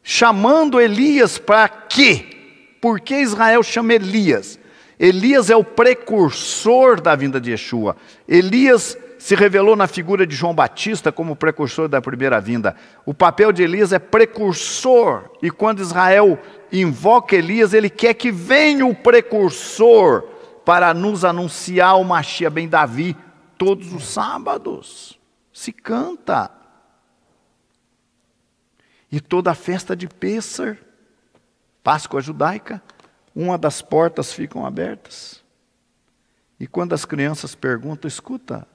chamando Elias para quê? Por que Israel chama Elias? Elias é o precursor da vinda de Yeshua. Elias se revelou na figura de João Batista como precursor da primeira vinda. O papel de Elias é precursor. E quando Israel invoca Elias, ele quer que venha o precursor para nos anunciar o Mashiach ben Davi todos os sábados. Se canta. E toda a festa de Pêssar, Páscoa judaica, uma das portas ficam abertas. E quando as crianças perguntam, escuta,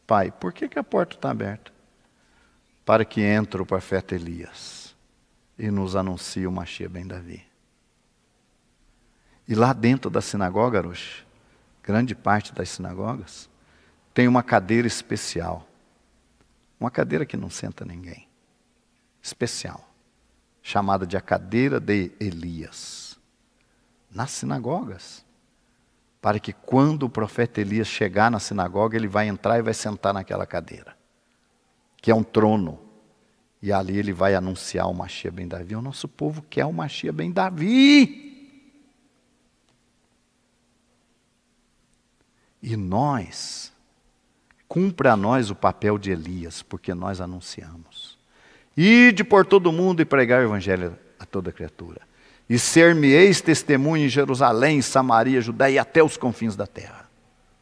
pai, por que a porta está aberta? Para que entre o profeta Elias e nos anuncie o Mashiach ben Davi. E lá dentro da sinagoga, Rosh, grande parte das sinagogas, tem uma cadeira especial. Uma cadeira que não senta ninguém. Especial. Chamada de a cadeira de Elias. Nas sinagogas. Para que quando o profeta Elias chegar na sinagoga, ele vai entrar e vai sentar naquela cadeira. Que é um trono. E ali ele vai anunciar o Mashiach ben Davi. O nosso povo quer o Mashiach ben Davi. E nós, cumpre a nós o papel de Elias, porque nós anunciamos. Ide por todo mundo e pregar o evangelho a toda criatura. E ser-me-eis testemunho em Jerusalém, Samaria, Judéia e até os confins da terra.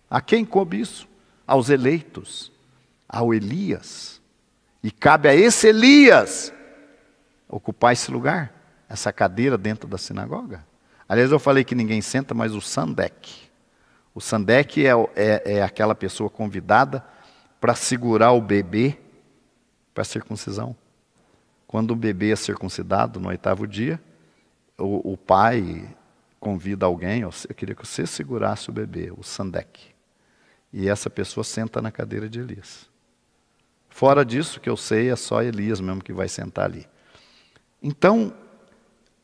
A quem coube isso? Aos eleitos, ao Elias. E cabe a esse Elias ocupar esse lugar, essa cadeira dentro da sinagoga. Aliás, eu falei que ninguém senta, mas o Sandek. O Sandek é aquela pessoa convidada para segurar o bebê para a circuncisão. Quando o bebê é circuncidado no 8º dia, o pai convida alguém, eu queria que você segurasse o bebê, o Sandek. E essa pessoa senta na cadeira de Elias. Fora disso, que eu sei, é só Elias mesmo que vai sentar ali. Então,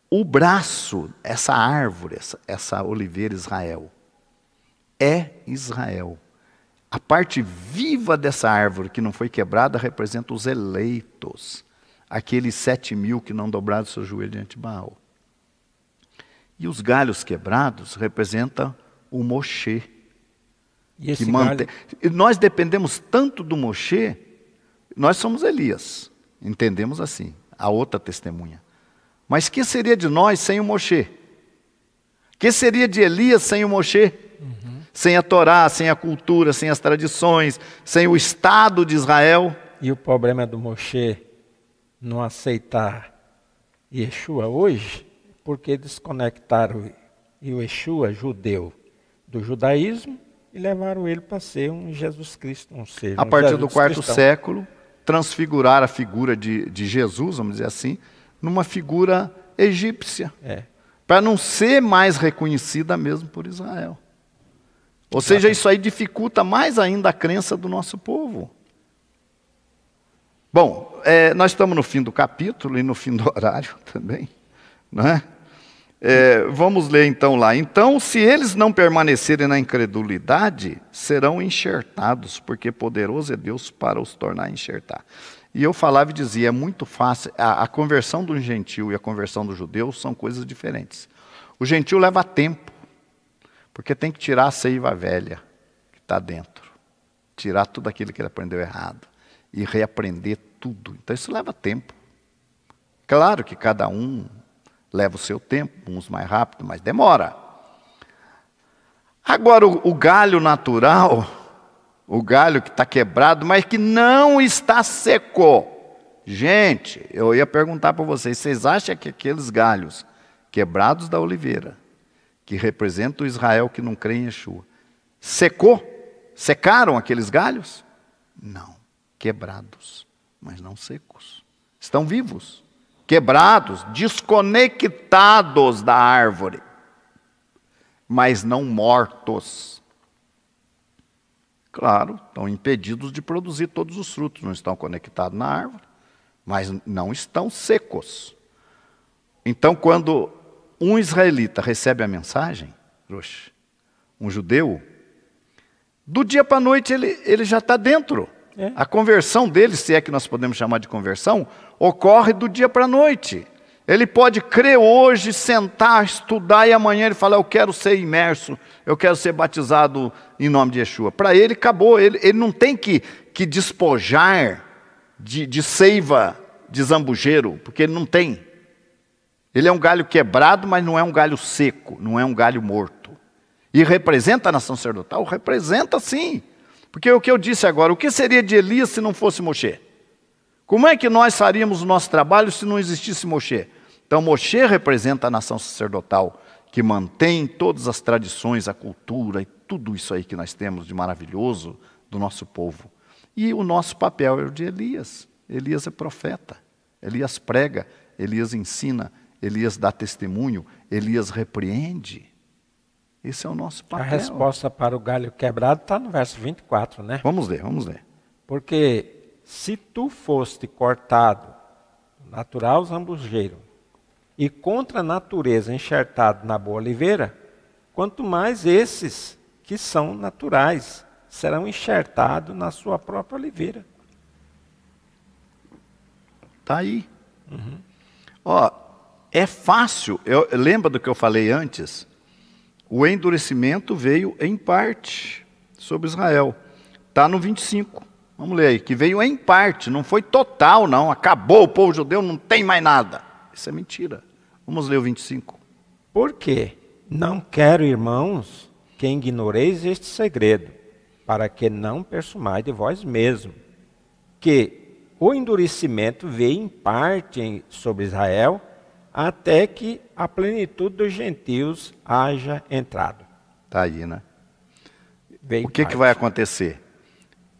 o braço, essa árvore, essa oliveira Israel, é Israel. A parte viva dessa árvore que não foi quebrada representa os eleitos. Aqueles 7.000 que não dobraram seu joelho diante de Baal. E os galhos quebrados representam o Moshe. E esse galho... Nós dependemos tanto do Moshe, nós somos Elias. Entendemos assim, a outra testemunha. Mas que seria de nós sem o Moshe? Que seria de Elias sem o Moshe? Sem a Torá, sem a cultura, sem as tradições, sem o Estado de Israel. E o problema do Moshe não aceitar Yeshua hoje, porque desconectaram o Yeshua judeu do judaísmo e levaram ele para ser um Jesus Cristo, um ser. A partir do 4º século, transfiguraram a figura de Jesus, vamos dizer assim, numa figura egípcia. Para não ser mais reconhecida mesmo por Israel. Ou seja, isso aí dificulta mais ainda a crença do nosso povo. Bom, nós estamos no fim do capítulo e no fim do horário também, não é? Vamos ler então lá. Então, se eles não permanecerem na incredulidade, serão enxertados, porque poderoso é Deus para os tornar a enxertar. E eu falava e dizia, é muito fácil, a conversão do gentil e a conversão do judeu são coisas diferentes. O gentil leva tempo, porque tem que tirar a seiva velha que está dentro, tirar tudo aquilo que ele aprendeu errado e reaprender tudo. Então isso leva tempo. Claro que cada um leva o seu tempo, uns mais rápido, mas demora. Agora, o galho natural, o galho que está quebrado, mas que não está seco. Gente, eu ia perguntar para vocês acham que aqueles galhos quebrados da oliveira, que representam o Israel que não crê em Yeshua, secou? Secaram aqueles galhos? Não, quebrados, mas não secos. Estão vivos, quebrados, desconectados da árvore, mas não mortos. Claro, estão impedidos de produzir todos os frutos, não estão conectados na árvore, mas não estão secos. Então, quando um israelita recebe a mensagem, um judeu, do dia para a noite ele já está dentro. A conversão dele, se é que nós podemos chamar de conversão, ocorre do dia para a noite. Ele pode crer hoje, sentar, estudar, e amanhã ele fala, eu quero ser imerso, eu quero ser batizado em nome de Yeshua. Para ele acabou, ele não tem que despojar de seiva de zambujeiro, porque ele não tem. Ele é um galho quebrado, mas não é um galho seco, não é um galho morto. E representa a nação sacerdotal? Representa sim. Porque o que eu disse agora, o que seria de Elias se não fosse Moshe? Como é que nós faríamos o nosso trabalho se não existisse Moshe? Então Moshe representa a nação sacerdotal, que mantém todas as tradições, a cultura e tudo isso aí que nós temos de maravilhoso do nosso povo. E o nosso papel é o de Elias. Elias é profeta, Elias prega, Elias ensina, Elias dá testemunho, Elias repreende. Esse é o nosso papel. A resposta para o galho quebrado está no verso 24, né? Vamos ler. Porque se tu foste cortado, natural zambujeiro, e contra a natureza enxertado na boa oliveira, quanto mais esses que são naturais serão enxertados na sua própria oliveira. Está aí. Ó, é fácil, lembra do que eu falei antes? O endurecimento veio em parte sobre Israel. Está no 25. Vamos ler aí. Que veio em parte, não foi total, não. Acabou o povo judeu, não tem mais nada. Isso é mentira. Vamos ler o 25. Porque não quero, irmãos, que ignoreis este segredo, para que não presumais de vós mesmos, que o endurecimento veio em parte sobre Israel, até que a plenitude dos gentios haja entrado. Está aí, né? Veio o que vai acontecer?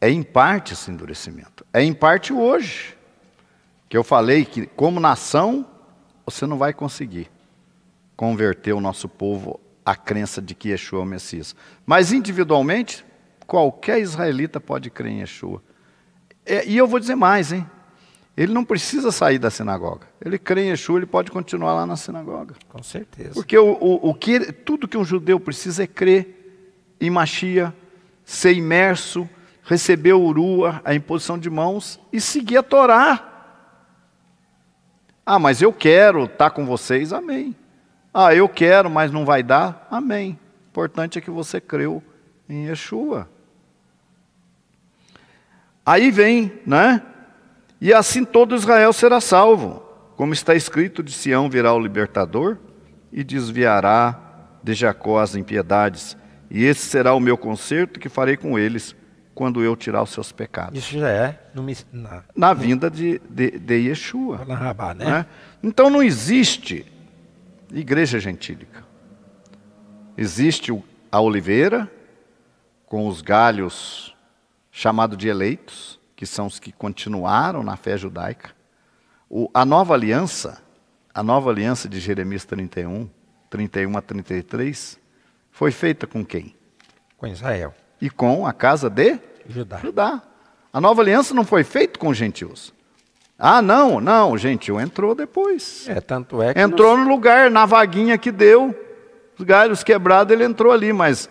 É em parte esse endurecimento. É em parte hoje. Que eu falei que, como nação, você não vai conseguir converter o nosso povo à crença de que Yeshua é o Messias. Mas individualmente, qualquer israelita pode crer em Yeshua. E eu vou dizer mais, hein? Ele não precisa sair da sinagoga. Ele crê em Yeshua, ele pode continuar lá na sinagoga. Com certeza. Porque tudo que um judeu precisa é crer em Mashiach, ser imerso, receber o urua, a imposição de mãos, e seguir a Torá. Ah, mas eu quero estar com vocês, amém. Ah, eu quero, mas não vai dar, amém. O importante é que você creu em Yeshua. Aí vem, né? E assim todo Israel será salvo. Como está escrito, de Sião virá o libertador e desviará de Jacó as impiedades. E esse será o meu concerto que farei com eles quando eu tirar os seus pecados. Isso já é na vinda de Yeshua. Na Rabá, né? Então não existe igreja gentílica. Existe a oliveira com os galhos chamados de eleitos, que são os que continuaram na fé judaica. A nova aliança de Jeremias 31 a 33, foi feita com quem? Com Israel. E com a casa de Judá. A nova aliança não foi feita com os gentios. Ah, não, o gentio entrou depois. Tanto é que entrou no lugar, na vaguinha que deu, os galhos quebrados, ele entrou ali, mas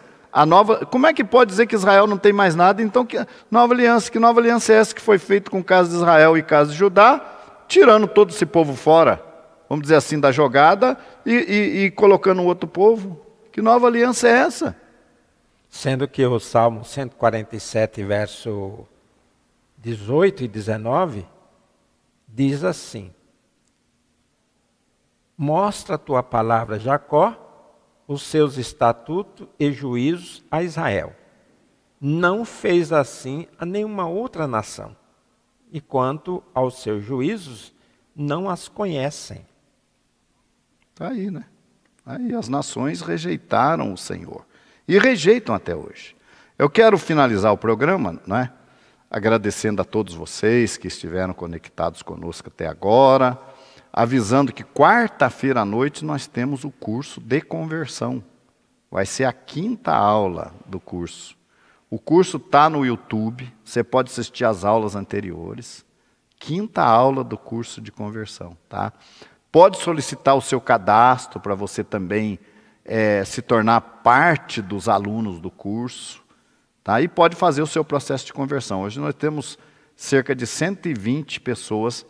como é que pode dizer que Israel não tem mais nada? Então, que nova aliança é essa que foi feita com casa de Israel e casa de Judá, tirando todo esse povo fora, vamos dizer assim, da jogada, e colocando um outro povo? Que nova aliança é essa? Sendo que o Salmo 147, verso 18 e 19, diz assim: mostra a tua palavra, Jacó, os seus estatutos e juízos a Israel. Não fez assim a nenhuma outra nação. E quanto aos seus juízos, não as conhecem. Está aí, né? Aí as nações rejeitaram o Senhor. E rejeitam até hoje. Eu quero finalizar o programa, né? Agradecendo a todos vocês que estiveram conectados conosco até agora, avisando que quarta-feira à noite nós temos o curso de conversão. Vai ser a 5ª aula do curso. O curso está no YouTube, você pode assistir às aulas anteriores. 5ª aula do curso de conversão, tá? Pode solicitar o seu cadastro para você também se tornar parte dos alunos do curso, tá? E pode fazer o seu processo de conversão. Hoje nós temos cerca de 120 pessoas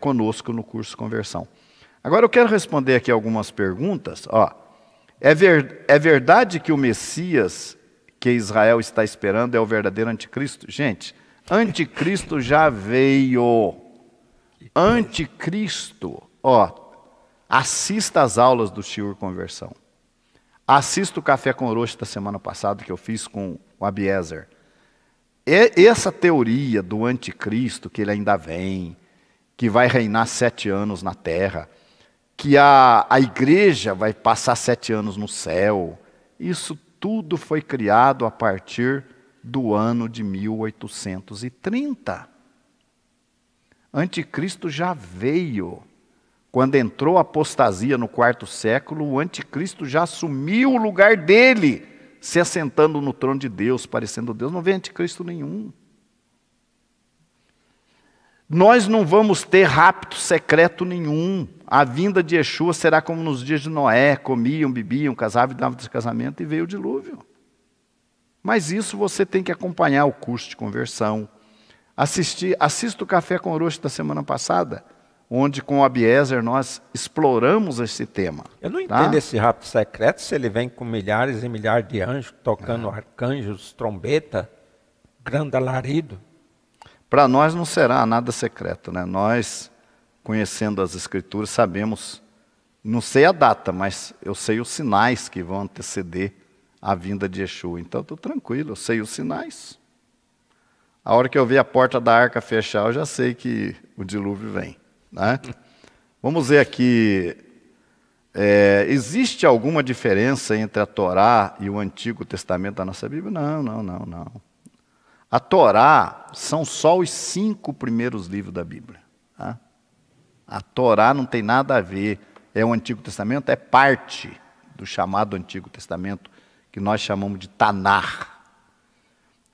conosco no curso de conversão. Agora eu quero responder aqui algumas perguntas. Ó, é verdade que o Messias que Israel está esperando é o verdadeiro anticristo? Gente, anticristo já veio. Anticristo, ó, assista às aulas do Shiur Conversão. Assista o Café com Orochi da semana passada que eu fiz com o Abiezer. Essa teoria do anticristo, que ele ainda vem, que vai reinar 7 anos na terra, que a igreja vai passar 7 anos no céu, isso tudo foi criado a partir do ano de 1830. Anticristo já veio. Quando entrou a apostasia no 4º século, o anticristo já assumiu o lugar dele, se assentando no trono de Deus, parecendo Deus. Não vem anticristo nenhum. Nós não vamos ter rapto secreto nenhum. A vinda de Yeshua será como nos dias de Noé, comiam, bebiam, casavam e davam de casamento, e veio o dilúvio. Mas isso você tem que acompanhar o curso de conversão. Assista o Café com Orochi da semana passada, onde com o Abiezer nós exploramos esse tema. Eu não entendo esse rapto secreto, se ele vem com milhares e milhares de anjos, tocando arcanjos, trombeta, grande alarido. Para nós não será nada secreto, né? Nós, conhecendo as Escrituras, sabemos, não sei a data, mas eu sei os sinais que vão anteceder a vinda de Yeshua. Então, estou tranquilo, eu sei os sinais. A hora que eu ver a porta da arca fechar, eu já sei que o dilúvio vem, né? Vamos ver aqui, existe alguma diferença entre a Torá e o Antigo Testamento da nossa Bíblia? Não. A Torá são só os 5 primeiros livros da Bíblia. Tá? A Torá não tem nada a ver. O Antigo Testamento é parte do chamado Antigo Testamento, que nós chamamos de Tanar.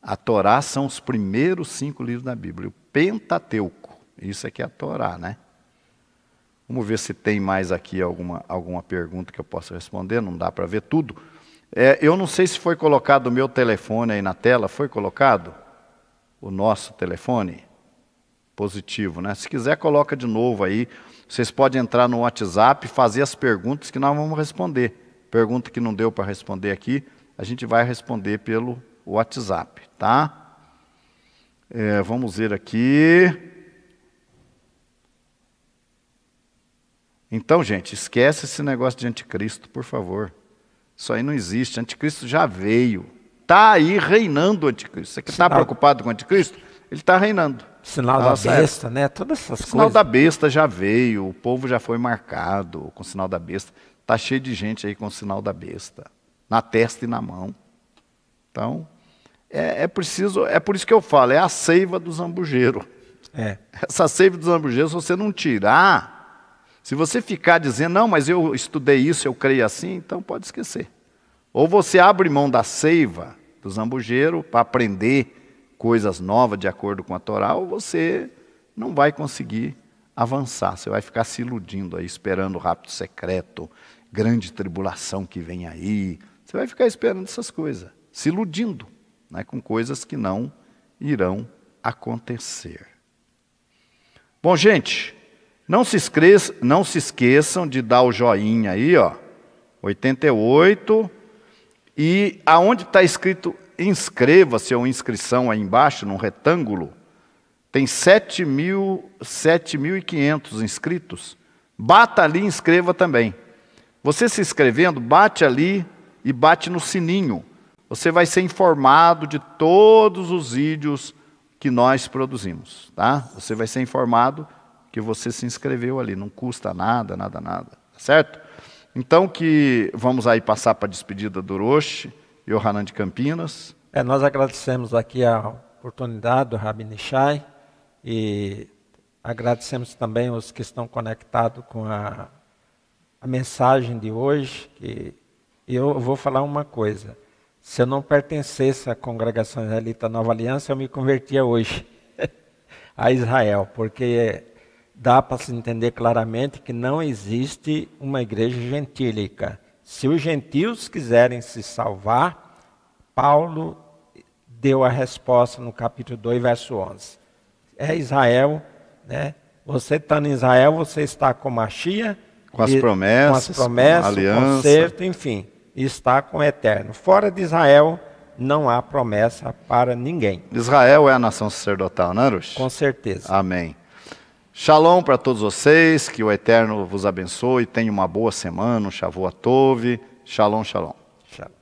A Torá são os primeiros 5 livros da Bíblia. O Pentateuco, isso aqui é a Torá, né? Vamos ver se tem mais aqui alguma pergunta que eu possa responder. Não dá para ver tudo. Eu não sei se foi colocado o meu telefone aí na tela. Foi colocado? O nosso telefone? Positivo, né? Se quiser, coloca de novo aí. Vocês podem entrar no WhatsApp e fazer as perguntas que nós vamos responder. Pergunta que não deu para responder aqui, a gente vai responder pelo WhatsApp, tá? Vamos ver aqui. Então, gente, esquece esse negócio de anticristo, por favor. Isso aí não existe. Anticristo já veio. Está aí reinando o anticristo. Você que está preocupado com o anticristo, ele está reinando. Sinal da besta, né? Todas essas coisas. O sinal da besta já veio, o povo já foi marcado com o sinal da besta. Está cheio de gente aí com o sinal da besta, na testa e na mão. Então, é por isso que eu falo, é a seiva do zambujeiro. Essa seiva do zambujeiro, se você não tirar, se você ficar dizendo, não, mas eu estudei isso, eu creio assim, então pode esquecer. Ou você abre mão da seiva do zambujeiro para aprender coisas novas de acordo com a Torá, ou você não vai conseguir avançar. Você vai ficar se iludindo aí, esperando o rapto secreto, grande tribulação que vem aí. Você vai ficar esperando essas coisas, se iludindo, né, com coisas que não irão acontecer. Bom, gente, não se esqueçam de dar o joinha aí, ó, 88, e aonde está escrito inscreva-se ou inscrição aí embaixo, num retângulo, tem 7.500 inscritos. Bata ali e inscreva também. Você se inscrevendo, bate ali e bate no sininho. Você vai ser informado de todos os vídeos que nós produzimos, tá? Você vai ser informado que você se inscreveu ali, não custa nada, nada, nada, certo? Então que vamos aí passar para a despedida do Orochi e o Hanan de Campinas. Nós agradecemos aqui a oportunidade do Rabino Ishai e agradecemos também os que estão conectados com a mensagem de hoje. E eu vou falar uma coisa. Se eu não pertencesse à congregação israelita Nova Aliança, eu me convertia hoje a Israel, porque dá para se entender claramente que não existe uma igreja gentílica. Se os gentios quiserem se salvar, Paulo deu a resposta no capítulo 2, verso 11. É Israel, né? Você estando em Israel, você está com Mashiach, com as promessas, com a aliança, conserto, enfim. Está com o eterno. Fora de Israel, não há promessa para ninguém. Israel é a nação sacerdotal, não é, Orochi? Com certeza. Amém. Shalom para todos vocês, que o Eterno vos abençoe, tenha uma boa semana, um Shavuot Tov. Shalom, shalom. Shalom.